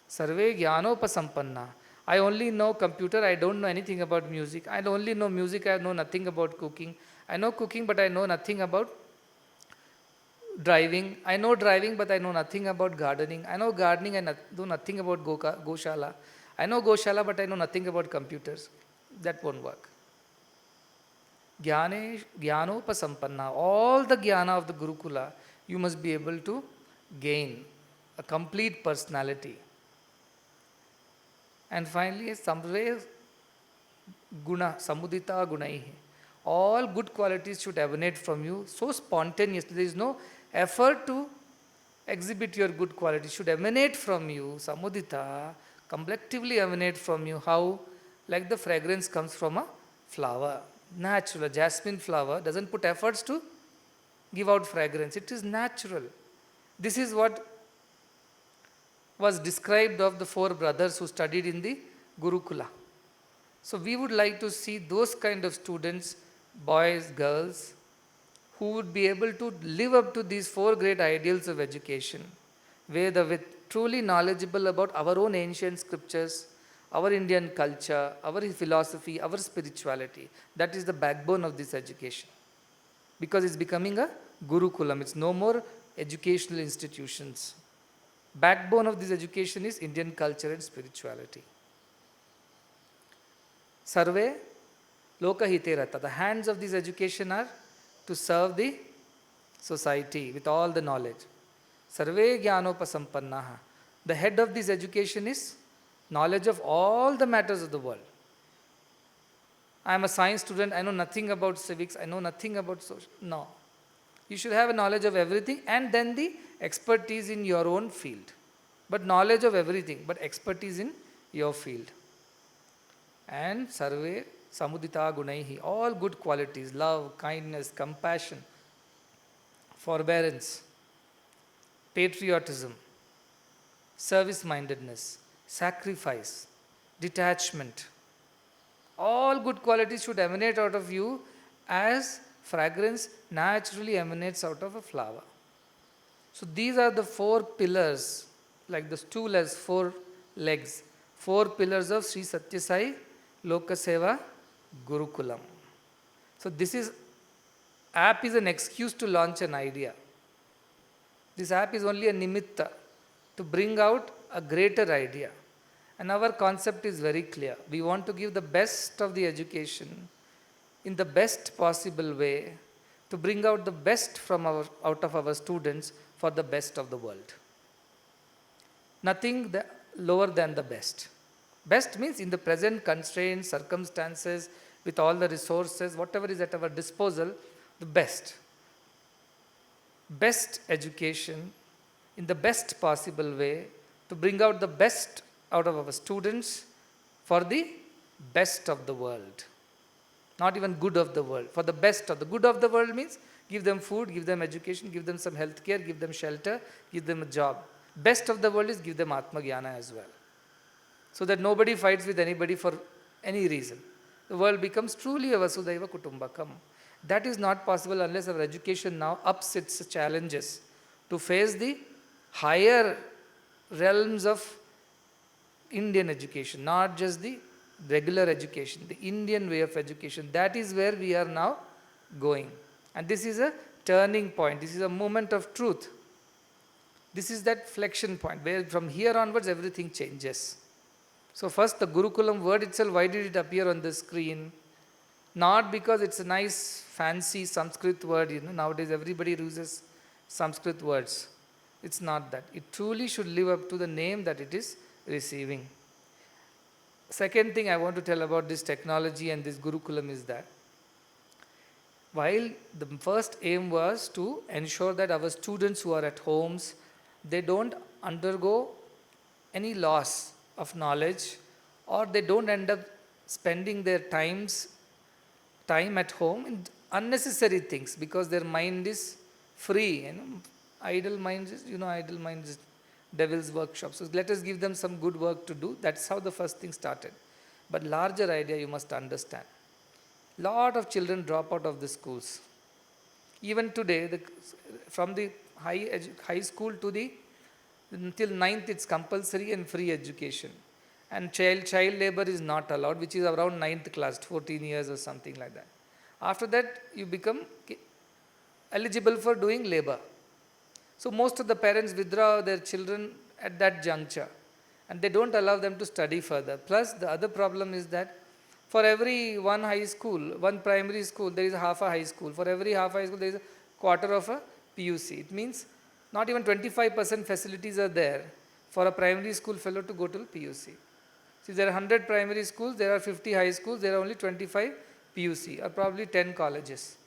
Sarve Jnanopasampanna. I only know computer, I don't know anything about music. I only know music, I know nothing about cooking. I know cooking, but I know nothing about driving. I know driving, but I know nothing about gardening. I know gardening, I know nothing about Goshala. I know Goshala, but I know nothing about computers. That won't work. Jnanopasampanna. All the jnana of the Gurukula, you must be able to gain a complete personality. And finally, Samve Guna, Samudita Gunaihi. All good qualities should emanate from you so spontaneously. There is no effort to exhibit your good qualities. Should emanate from you. Samudita, collectively emanate from you. How? Like the fragrance comes from a flower. Natural. A jasmine flower doesn't put efforts to give out fragrance. It is natural. This is what was described of the 4 brothers who studied in the Gurukula. So we would like to see those kind of students, boys, girls, who would be able to live up to these 4 great ideals of education. Vedavid, truly knowledgeable about our own ancient scriptures, our Indian culture, our philosophy, our spirituality. That is the backbone of this education. Because it's becoming a Gurukulam. It's no more educational institutions. Backbone of this education is Indian culture and spirituality. Sarve Lokahite Rata. The hands of this education are to serve the society with all the knowledge. Sarve Jnanopasampannaha. The head of this education is knowledge of all the matters of the world. I am a science student, I know nothing about civics, I know nothing about social. No. You should have a knowledge of everything and then the expertise in your own field. But knowledge of everything, but expertise in your field. And Sarve Samudita Gunaihi. All good qualities, love, kindness, compassion, forbearance, patriotism, service-mindedness, sacrifice, detachment. All good qualities should emanate out of you as fragrance naturally emanates out of a flower. So these are the 4 pillars, like the stool has 4 legs, 4 pillars of Sri Satya Sai Lokaseva Gurukulam. So this app is an excuse to launch an idea. This app is only a nimitta to bring out a greater idea. And our concept is very clear. We want to give the best of the education in the best possible way to bring out the best out of our students for the best of the world. Nothing lower than the best. Best means in the present constraints, circumstances, with all the resources, whatever is at our disposal, the best. Best education in the best possible way to bring out the best out of our students for the best of the world. Not even good of the world, for the best of the good of the world means give them food, give them education, give them some health care, give them shelter, give them a job. Best of the world is give them Atma Jnana as well. So that nobody fights with anybody for any reason. The world becomes truly a Vasudhaiva Kutumbakam. That is not possible unless our education now ups its challenges to face the higher realms of Indian education, not just the regular education, the Indian way of education. That is where we are now going. And this is a turning point. This is a moment of truth. This is that flexion point where from here onwards everything changes. So first the Gurukulam word itself, why did it appear on the screen? Not because it's a nice fancy Sanskrit word, nowadays everybody uses Sanskrit words. It's not that. It truly should live up to the name that it is receiving. Second thing I want to tell about this technology and this Gurukulam is that while the first aim was to ensure that our students who are at homes, they don't undergo any loss of knowledge or they don't end up spending their time at home in unnecessary things because their mind is free. Idle mind is devil's workshop. So let us give them some good work to do. That's how the first thing started. But larger idea you must understand. Lot of children drop out of the schools. Even today, from the high school to until 9th, it's compulsory and free education. And child labor is not allowed, which is around 9th class, 14 years or something like that. After that, you become eligible for doing labor. So most of the parents withdraw their children at that juncture and they don't allow them to study further. Plus the other problem is that for every one primary school, there is half a high school. For every half high school, there is a quarter of a PUC. It means not even 25% facilities are there for a primary school fellow to go to PUC. See, there are 100 primary schools, there are 50 high schools, there are only 25 PUC or probably 10 colleges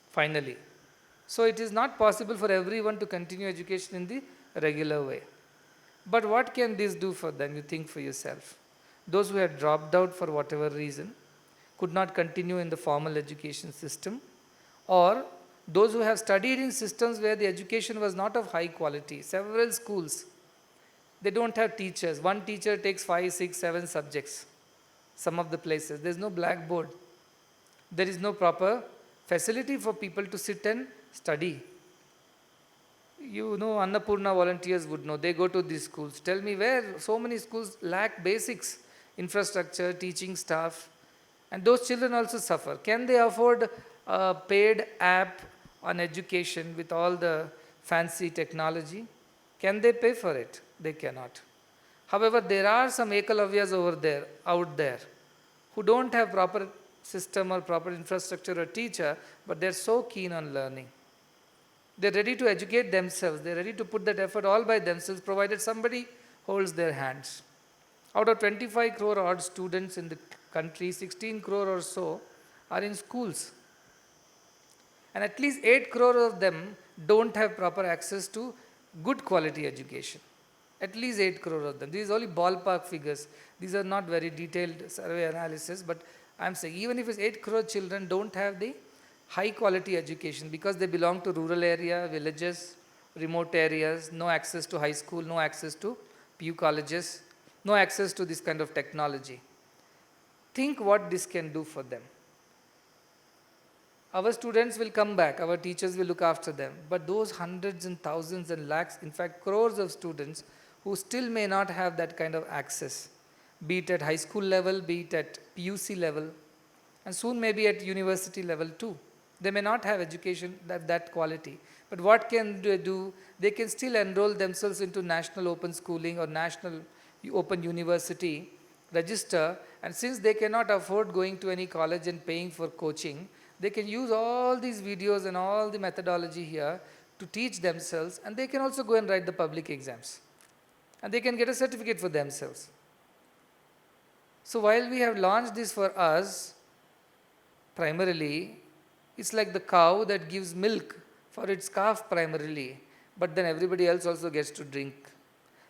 finally. So it is not possible for everyone to continue education in the regular way. But what can this do for them? You think for yourself. Those who had dropped out for whatever reason, could not continue in the formal education system, or those who have studied in systems where the education was not of high quality, several schools, they don't have teachers. One teacher takes 5, 6, 7 subjects. Some of the places, there is no blackboard. There is no proper facility for people to sit and study. Annapurna volunteers would know. They go to these schools. Tell me where so many schools lack basics, infrastructure, teaching staff. And those children also suffer. Can they afford a paid app on education with all the fancy technology? Can they pay for it? They cannot. However, there are some Ekalavyas out there, who don't have proper system or proper infrastructure or teacher, but they're so keen on learning. They're ready to educate themselves. They're ready to put that effort all by themselves, provided somebody holds their hands. Out of 25 crore odd students in the country, 16 crore or so are in schools. And at least 8 crore of them don't have proper access to good quality education. At least 8 crore of them. These are only ballpark figures. These are not very detailed survey analysis, but I'm saying even if it's 8 crore children don't have the high quality education because they belong to rural area, villages, remote areas, no access to high school, no access to PU colleges, no access to this kind of technology. Think what this can do for them. Our students will come back, our teachers will look after them, but those hundreds and thousands and lakhs, in fact crores of students who still may not have that kind of access, be it at high school level, be it at PUC level, and soon maybe at university level too. They may not have education that quality. But what can they do? They can still enroll themselves into national open schooling or national open university, register, and since they cannot afford going to any college and paying for coaching, they can use all these videos and all the methodology here to teach themselves, and they can also go and write the public exams. And they can get a certificate for themselves. So while we have launched this for us, primarily, it's like the cow that gives milk for its calf primarily, but then everybody else also gets to drink.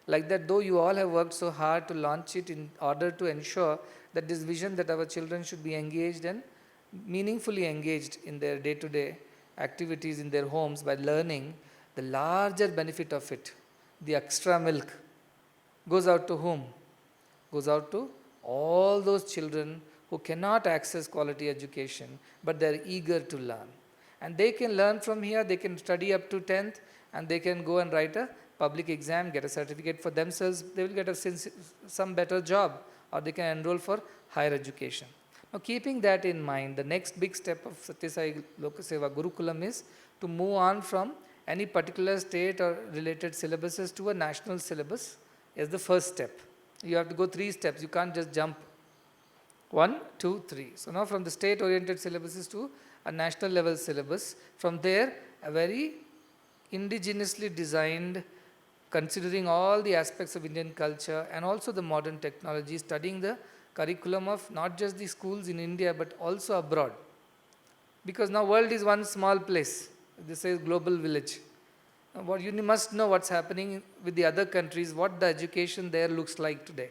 Like that, though you all have worked so hard to launch it in order to ensure that this vision that our children should be engaged and meaningfully engaged in their day-to-day activities in their homes by learning, the larger benefit of it, the extra milk, goes out to whom? Goes out to all those children who cannot access quality education, but they are eager to learn. And they can learn from here, they can study up to 10th, and they can go and write a public exam, get a certificate for themselves, they will get some better job, or they can enroll for higher education. Now keeping that in mind, the next big step of Satya Sai Lokaseva Gurukulam is to move on from any particular state or related syllabuses to a national syllabus as the first step. You have to go 3 steps, you can't just jump 1, 2, 3. So now from the state oriented syllabuses to a national level syllabus, from there a very indigenously designed, considering all the aspects of Indian culture and also the modern technology, studying the curriculum of not just the schools in India but also abroad. Because now world is one small place, this is global village. What you must know what's happening with the other countries, what the education there looks like today.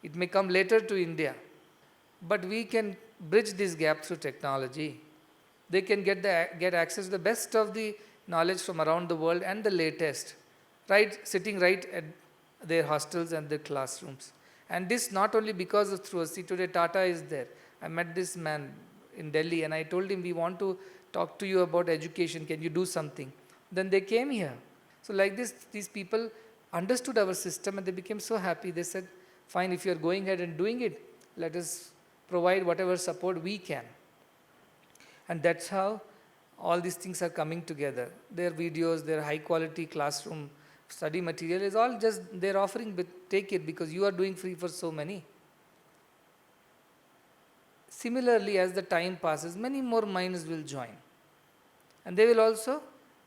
It may come later to India, but we can bridge this gap through technology. They can get access to the best of the knowledge from around the world and the latest, sitting right at their hostels and their classrooms. And this not only because of through us. See, today Tata is there. I met this man in Delhi and I told him, we want to talk to you about education, can you do something? Then they came here. So like this, these people understood our system and they became so happy. They said, fine, if you are going ahead and doing it, let us provide whatever support we can. And that's how all these things are coming together. Their videos, their high quality classroom study material is all just they're offering, but take it because you are doing free for so many. Similarly, as the time passes, many more minds will join. And they will also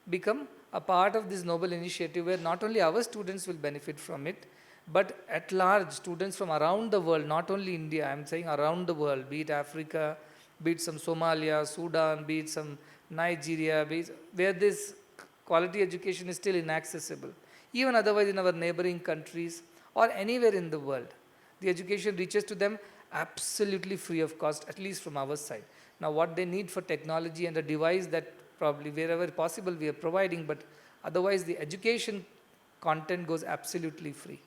become a part of this noble initiative where not only our students will benefit from it, but at large students from around the world, not only India, I am saying around the world, be it Africa, be it some Somalia, Sudan, be it some Nigeria, where this quality education is still inaccessible. Even otherwise in our neighboring countries or anywhere in the world, the education reaches to them absolutely free of cost, at least from our side. Now what they need for technology and a device that probably wherever possible we are providing, but otherwise the education content goes absolutely free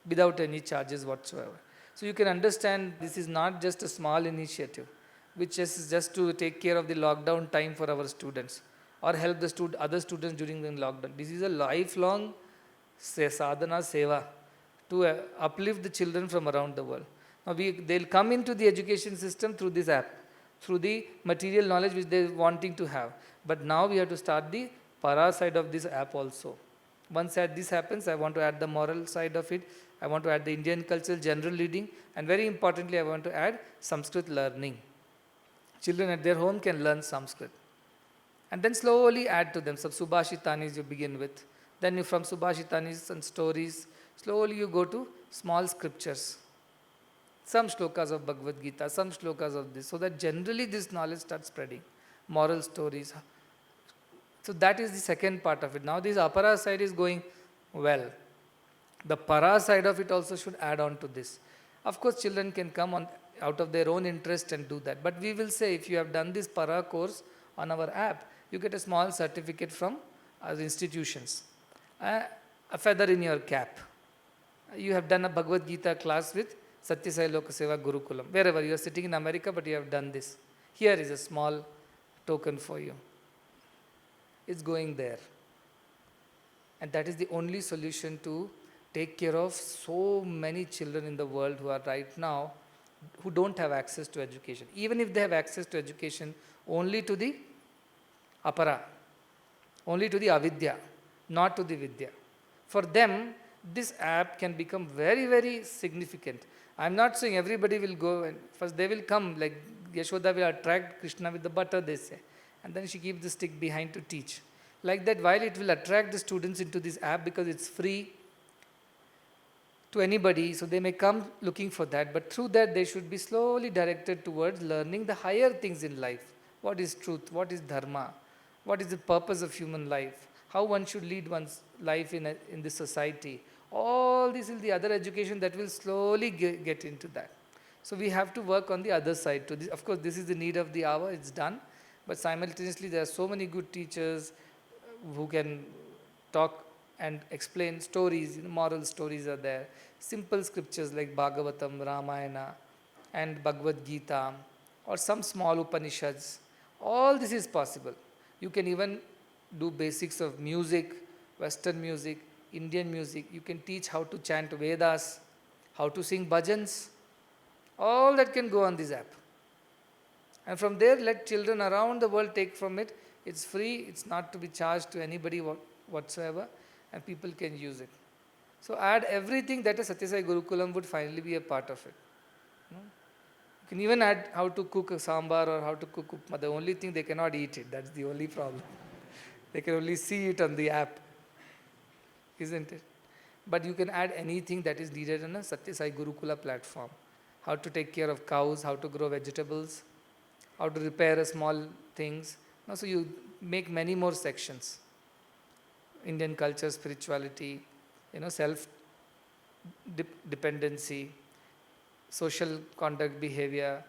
without any charges whatsoever. So you can understand this is not just a small initiative which is just to take care of the lockdown time for our students or help the other students during the lockdown. This is a lifelong sadhana seva to uplift the children from around the world. Now they'll come into the education system through this app, through the material knowledge which they're wanting to have. But now we have to start the para side of this app also. Once this happens, I want to add the moral side of it. I want to add the Indian cultural general reading. And very importantly, I want to add Sanskrit learning. Children at their home can learn Sanskrit. And then slowly add to them. So Subhashitanis you begin with. Then you from Subhashitanis and stories, slowly you go to small scriptures. Some shlokas of Bhagavad Gita, some shlokas of this. So that generally this knowledge starts spreading. Moral stories. So that is the second part of it. Now this apara side is going well. The para side of it also should add on to this. Of course children can come on out of their own interest and do that. But we will say if you have done this para course on our app, you get a small certificate from our institutions. A feather in your cap. You have done a Bhagavad Gita class with Satya Sai Lokaseva Gurukulam. Wherever you are sitting in America, but you have done this. Here is a small token for you. It's going there. And that is the only solution to take care of so many children in the world who are right now, who don't have access to education. Even if they have access to education, only to the apara, only to the avidya, not to the vidya. For them, this app can become very, very significant. I'm not saying everybody will go and first they will come, like Yashoda will attract Krishna with the butter, they say. And then she keeps the stick behind to teach. Like that, while it will attract the students into this app because it's free to anybody, so they may come looking for that, but through that they should be slowly directed towards learning the higher things in life. What is truth? What is dharma? What is the purpose of human life? How one should lead one's life in this society? All this is the other education that will slowly get into that. So we have to work on the other side too. Of course, this is the need of the hour, it's done. But simultaneously, there are so many good teachers who can talk and explain stories, moral stories are there. Simple scriptures like Bhagavatam, Ramayana, and Bhagavad Gita, or some small Upanishads. All this is possible. You can even do basics of music, Western music, Indian music. You can teach how to chant Vedas, how to sing bhajans. All that can go on this app. And from there, let children around the world take from it. It's free, it's not to be charged to anybody whatsoever, and people can use it. So add everything that a Satyasai Gurukulam would finally be a part of it. You can even add how to cook a sambar or how to cook upma. The only thing they cannot eat it, that's the only problem. They can only see it on the app, isn't it? But you can add anything that is needed on a Satyasai Gurukula platform. How to take care of cows, how to grow vegetables, how to repair small things. So you make many more sections. Indian culture, spirituality, self-dependency, social conduct, behavior,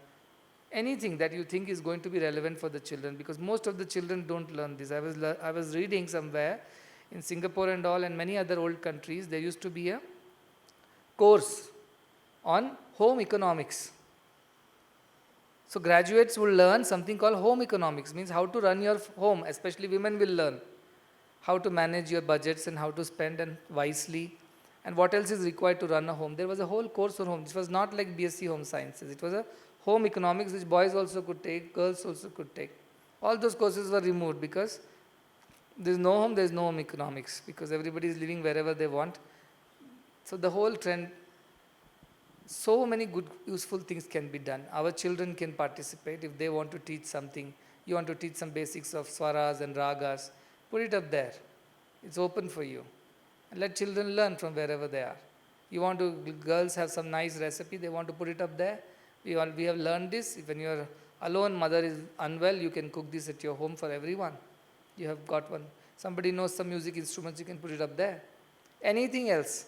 anything that you think is going to be relevant for the children, because most of the children don't learn this. I was reading somewhere in Singapore and all and many other old countries, there used to be a course on home economics. So graduates will learn something called home economics, means how to run your home, especially women will learn how to manage your budgets and how to spend and wisely, and what else is required to run a home. There was a whole course on home. This was not like BSc Home Sciences. It was a home economics which boys also could take, girls also could take. All those courses were removed because there is no home, there is no home economics, because everybody is living wherever they want. So the whole trend, so many good, useful things can be done. Our children can participate if they want to teach something. You want to teach some basics of swaras and ragas, put it up there. It's open for you. And let children learn from wherever they are. You want to, girls have some nice recipe, they want to put it up there. We have learned this. When your alone mother is unwell, you can cook this at your home for everyone. You have got one. Somebody knows some music instruments, you can put it up there. Anything else.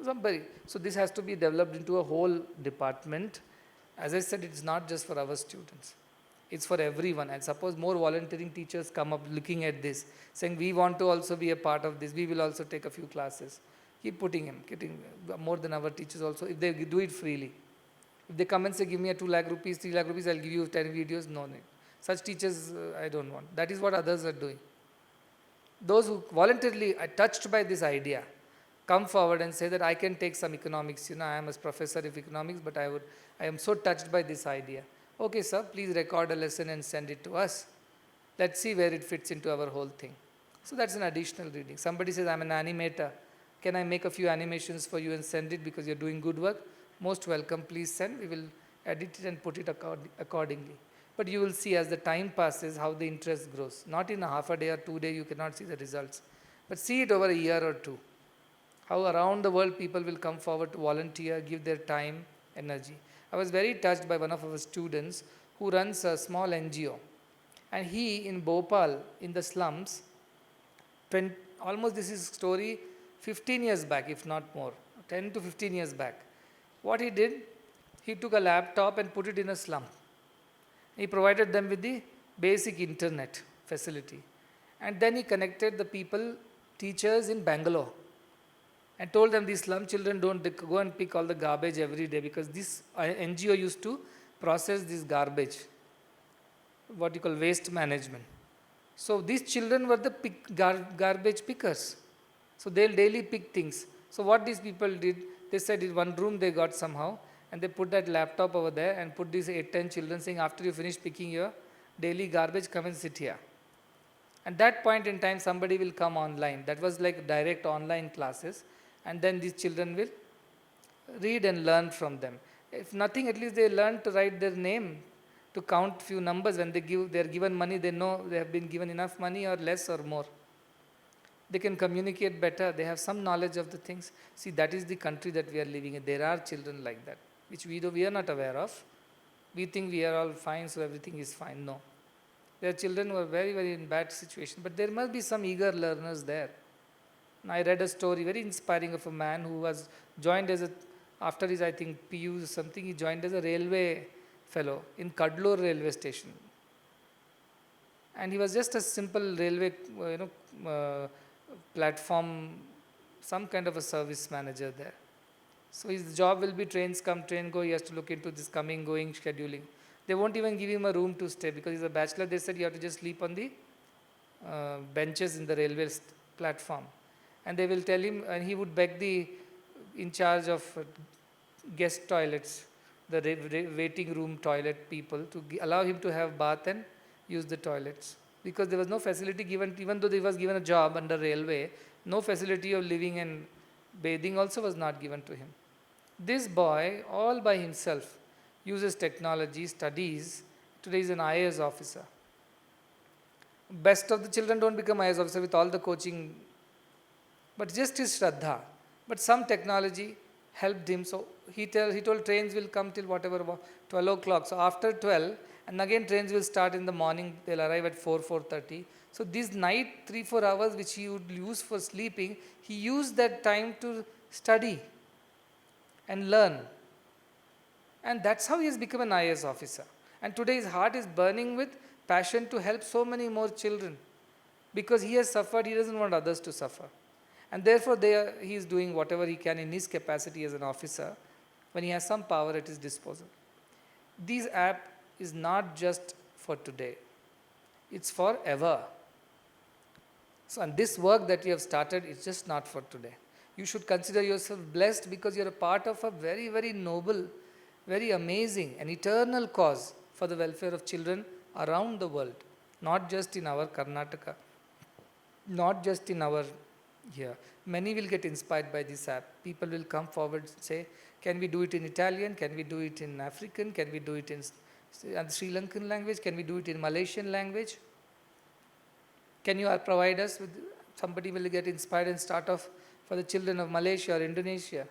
Somebody. So this has to be developed into a whole department. As I said, it's not just for our students. It's for everyone. And suppose more volunteering teachers come up looking at this, saying we want to also be a part of this, we will also take a few classes. Keep putting him, getting more than our teachers also, if they do it freely. If they come and say, give me a 2 lakh rupees, 3 lakh rupees, I'll give you 10 videos, no need. Such teachers, I don't want. That is what others are doing. Those who voluntarily are touched by this idea, come forward and say that I can take some economics. I am a professor of economics, but I am so touched by this idea. Okay, sir, please record a lesson and send it to us. Let's see where it fits into our whole thing. So that's an additional reading. Somebody says, I'm an animator. Can I make a few animations for you and send it because you're doing good work? Most welcome, please send. We will edit it and put it accordingly. But you will see as the time passes how the interest grows. Not in a half a day or 2 days, you cannot see the results. But see it over a year or two. How around the world people will come forward to volunteer, give their time, energy. I was very touched by one of our students who runs a small NGO. And he in Bhopal, in the slums, almost this is story 15 years back, if not more, 10 to 15 years back. What he did, he took a laptop and put it in a slum. He provided them with the basic internet facility. And then he connected the people, teachers in Bangalore, and told them these slum children don't go and pick all the garbage every day, because this NGO used to process this garbage, what you call waste management. So these children were the garbage pickers. So they'll daily pick things. So what these people did, they said in one room they got somehow, and they put that laptop over there and put these 8-10 children saying, after you finish picking your daily garbage, come and sit here. At that point in time, somebody will come online. That was like direct online classes, and then these children will read and learn from them. If nothing, at least they learn to write their name, to count few numbers. When they are given money, they know they have been given enough money or less or more. They can communicate better. They have some knowledge of the things. See, that is the country that we are living in. There are children like that, which we are not aware of. We think we are all fine, so everything is fine. No. There are children who are very, very in bad situation, but there must be some eager learners there. I read a story, very inspiring, of a man who was joined as after his, I think, PU something, he joined as a railway fellow in Kadlur railway station. And he was just a simple railway, platform, some kind of a service manager there. So his job will be trains come, train go. He has to look into this coming, going, scheduling. They won't even give him a room to stay because he's a bachelor. They said you have to just sleep on the benches in the railway platform. And they will tell him, and he would beg the in charge of guest toilets, the waiting room toilet people, to allow him to have bath and use the toilets. Because there was no facility given, even though he was given a job under railway, no facility of living and bathing also was not given to him. This boy, all by himself, uses technology, studies. Today is an IAS officer. Best of the children don't become IAS officer with all the coaching, but just his Shraddha. But some technology helped him. So he told trains will come till whatever, 12 o'clock. So after 12, and again trains will start in the morning, they'll arrive at 4:30. So this night, 3-4 hours which he would use for sleeping, he used that time to study and learn. And that's how he has become an IAS officer. And today his heart is burning with passion to help so many more children. Because he has suffered, he doesn't want others to suffer. And therefore he is doing whatever he can in his capacity as an officer when he has some power at his disposal. This app is not just for today. It's forever. So, and this work that you have started is just not for today. You should consider yourself blessed because you're a part of a very, very noble, very amazing and eternal cause for the welfare of children around the world, not just in our Karnataka, not just in our here. Many will get inspired by this app. People will come forward and say, can we do it in Italian? Can we do it in African? Can we do it in Sri Lankan language? Can we do it in Malaysian language? Can you provide us with, somebody will get inspired and start off for the children of Malaysia or Indonesia.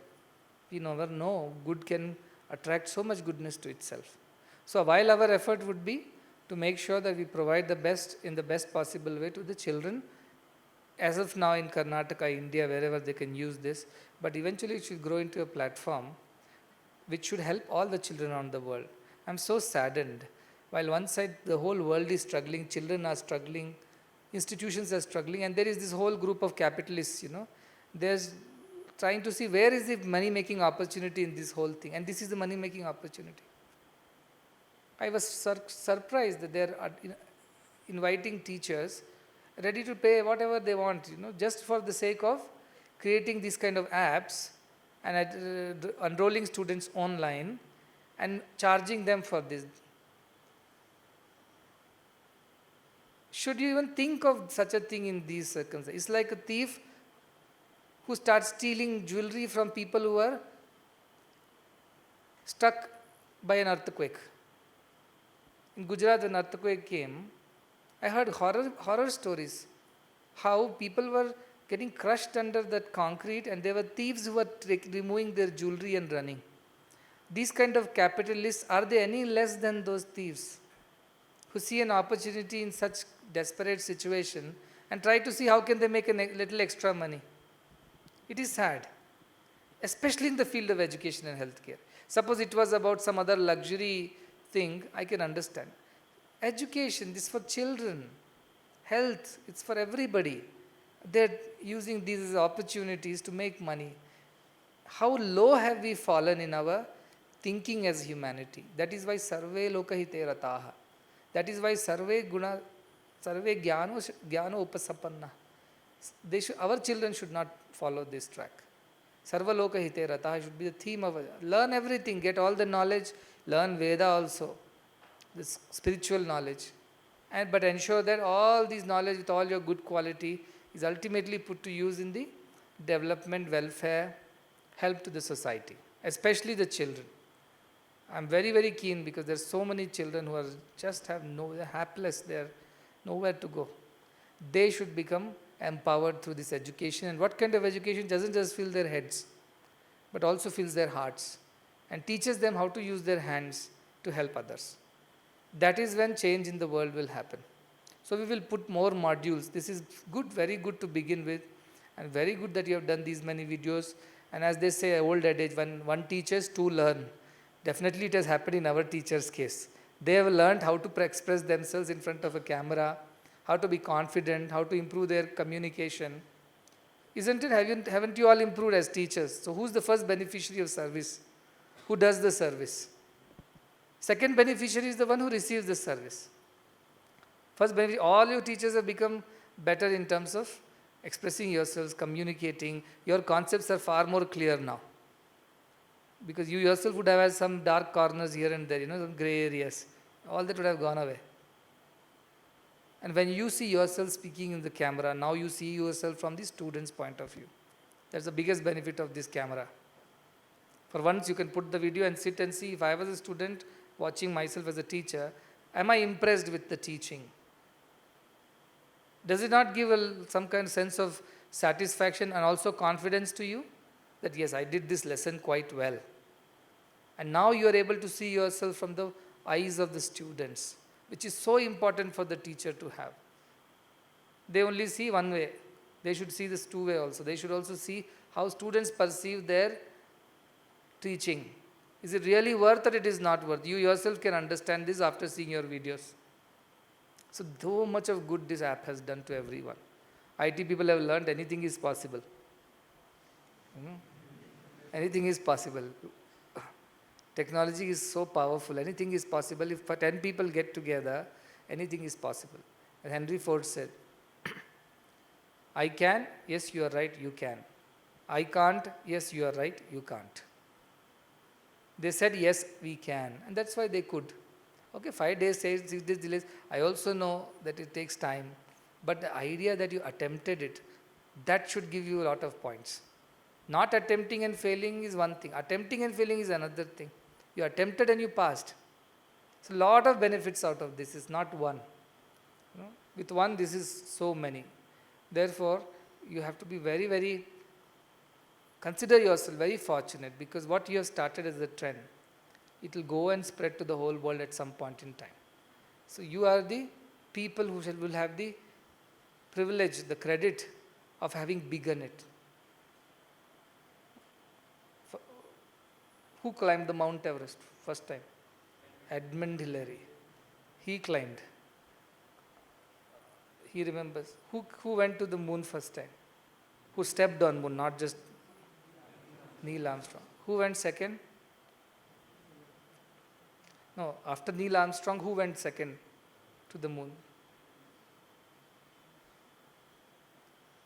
We never know. Good can attract so much goodness to itself. So while our effort would be to make sure that we provide the best in the best possible way to the children, as of now in Karnataka, India, wherever they can use this, but eventually it should grow into a platform which should help all the children around the world. I'm so saddened. While one side the whole world is struggling, children are struggling, institutions are struggling, and there is this whole group of capitalists, there's trying to see where is the money-making opportunity in this whole thing, and this is the money-making opportunity. I was surprised that they're inviting teachers ready to pay whatever they want, just for the sake of creating these kind of apps and enrolling students online and charging them for this. Should you even think of such a thing in these circumstances? It's like a thief who starts stealing jewelry from people who are struck by an earthquake. In Gujarat, when earthquake came, I heard horror stories, how people were getting crushed under that concrete and there were thieves who were removing their jewelry and running. These kind of capitalists, are they any less than those thieves who see an opportunity in such desperate situation and try to see how can they make a little extra money? It is sad, especially in the field of education and healthcare. Suppose it was about some other luxury thing, I can understand. Education, this is for children. Health, it's for everybody. They're using these as opportunities to make money. How low have we fallen in our thinking as humanity? That is why sarve lokahite rataha. That is why sarve guna, sarve jnano upasapanna. Our children should not follow this track. Sarva lokahite rataha should be the theme of it. Learn everything, get all the knowledge, learn Veda also, this spiritual knowledge. and but ensure that all these knowledge with all your good quality is ultimately put to use in the development, welfare, help to the society, especially the children. I'm very, very keen because there's so many children who are just have no, they're hapless, they're nowhere to go. They should become empowered through this education. And what kind of education doesn't just fill their heads, but also fills their hearts and teaches them how to use their hands to help others. That is when change in the world will happen. So we will put more modules. This is good, very good to begin with, and very good that you have done these many videos. And as they say, old adage, when one teaches, two learn. Definitely it has happened in our teachers' case. They have learned how to express themselves in front of a camera, how to be confident, how to improve their communication. Isn't it? Haven't you all improved as teachers? So who's the first beneficiary of service? Who does the service? Second beneficiary is the one who receives the service. First beneficiary, all your teachers have become better in terms of expressing yourselves, communicating. Your concepts are far more clear now. Because you yourself would have had some dark corners here and there, some gray areas. All that would have gone away. And when you see yourself speaking in the camera, now you see yourself from the student's point of view. That's the biggest benefit of this camera. For once you can put the video and sit and see, if I was a student watching myself as a teacher, am I impressed with the teaching? Does it not give some kind of sense of satisfaction and also confidence to you? That yes, I did this lesson quite well. And now you are able to see yourself from the eyes of the students, which is so important for the teacher to have. They only see one way. They should see this two way also. They should also see how students perceive their teaching. Is it really worth or it is not worth? You yourself can understand this after seeing your videos. So much of good this app has done to everyone. IT people have learned anything is possible. Anything is possible. Technology is so powerful. Anything is possible. If 10 people get together, anything is possible. As Henry Ford said, I can, yes, you are right, you can. I can't, yes, you are right, you can't. They said, yes, we can. And that's why they could. Okay, 5 days, 6 days delays. I also know that it takes time. But the idea that you attempted it, that should give you a lot of points. Not attempting and failing is one thing. Attempting and failing is another thing. You attempted and you passed. So a lot of benefits out of this. It's not one. With one, this is so many. Therefore, you have to be very, very, consider yourself very fortunate, because what you have started as a trend, it will go and spread to the whole world at some point in time. So you are the people who will have the privilege, the credit of having begun it. Who climbed the Mount Everest first time? Edmund Hillary. He climbed. He remembers. Who went to the moon first time? Who stepped on moon, not just Neil Armstrong. Who went second? No, after Neil Armstrong, who went second to the moon?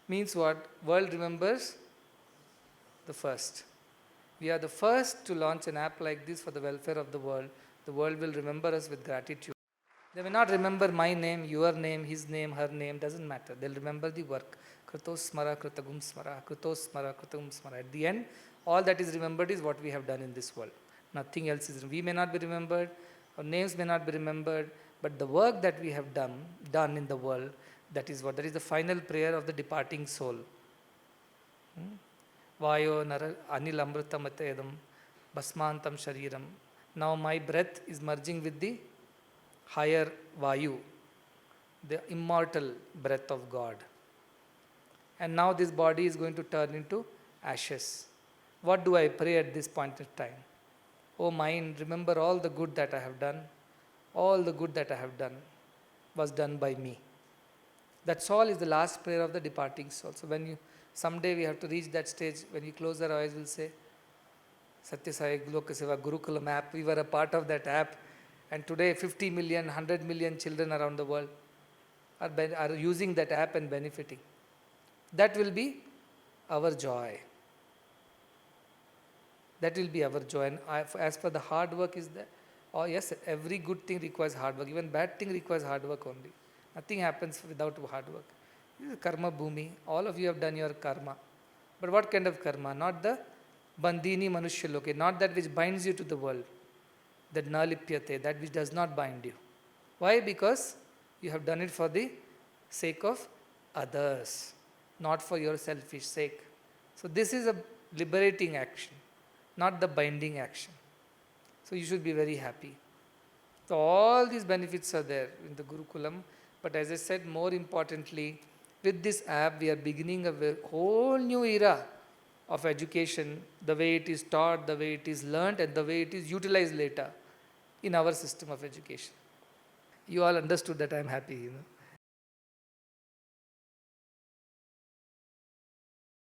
Means what? World remembers the first. We are the first to launch an app like this for the welfare of the world. The world will remember us with gratitude. They may not remember my name, your name, his name, her name, doesn't matter. They'll remember the work. Kritos smara, kritagum smara, kritos smara, kritagum smara. At the end, all that is remembered is what we have done in this world. Nothing else is. We may not be remembered, our names may not be remembered, but the work that we have done in the world, that is what? That is the final prayer of the departing soul. Vayo nara anil amritamatedam basmantam shariram. Now my breath is merging with the higher Vayu, the immortal breath of God. And now this body is going to turn into ashes. What do I pray at this point of time? Oh mind, remember all the good that I have done. All the good that I have done was done by me. That's all is the last prayer of the departing soul. So when someday we have to reach that stage, when you close our eyes, we'll say, Satya Sai Loka Seva Gurukulam app, we were a part of that app. And today 50 million, 100 million children around the world are using that app and benefiting. That will be our joy. That will be our joy. And as for the hard work is there, Oh yes, every good thing requires hard work. Even bad thing requires hard work only. Nothing happens without hard work. This is karma bhumi. All of you have done your karma. But what kind of karma? Not the bandhini manushaloke, not that which binds you to the world. That nalipyate, that which does not bind you. Why? Because you have done it for the sake of others, not for your selfish sake. So this is a liberating action, not the binding action. So you should be very happy. So all these benefits are there in the Gurukulam. But as I said, more importantly, with this app, we are beginning a whole new era of education, the way it is taught, the way it is learnt, and the way it is utilized later in our system of education. You all understood that I am happy,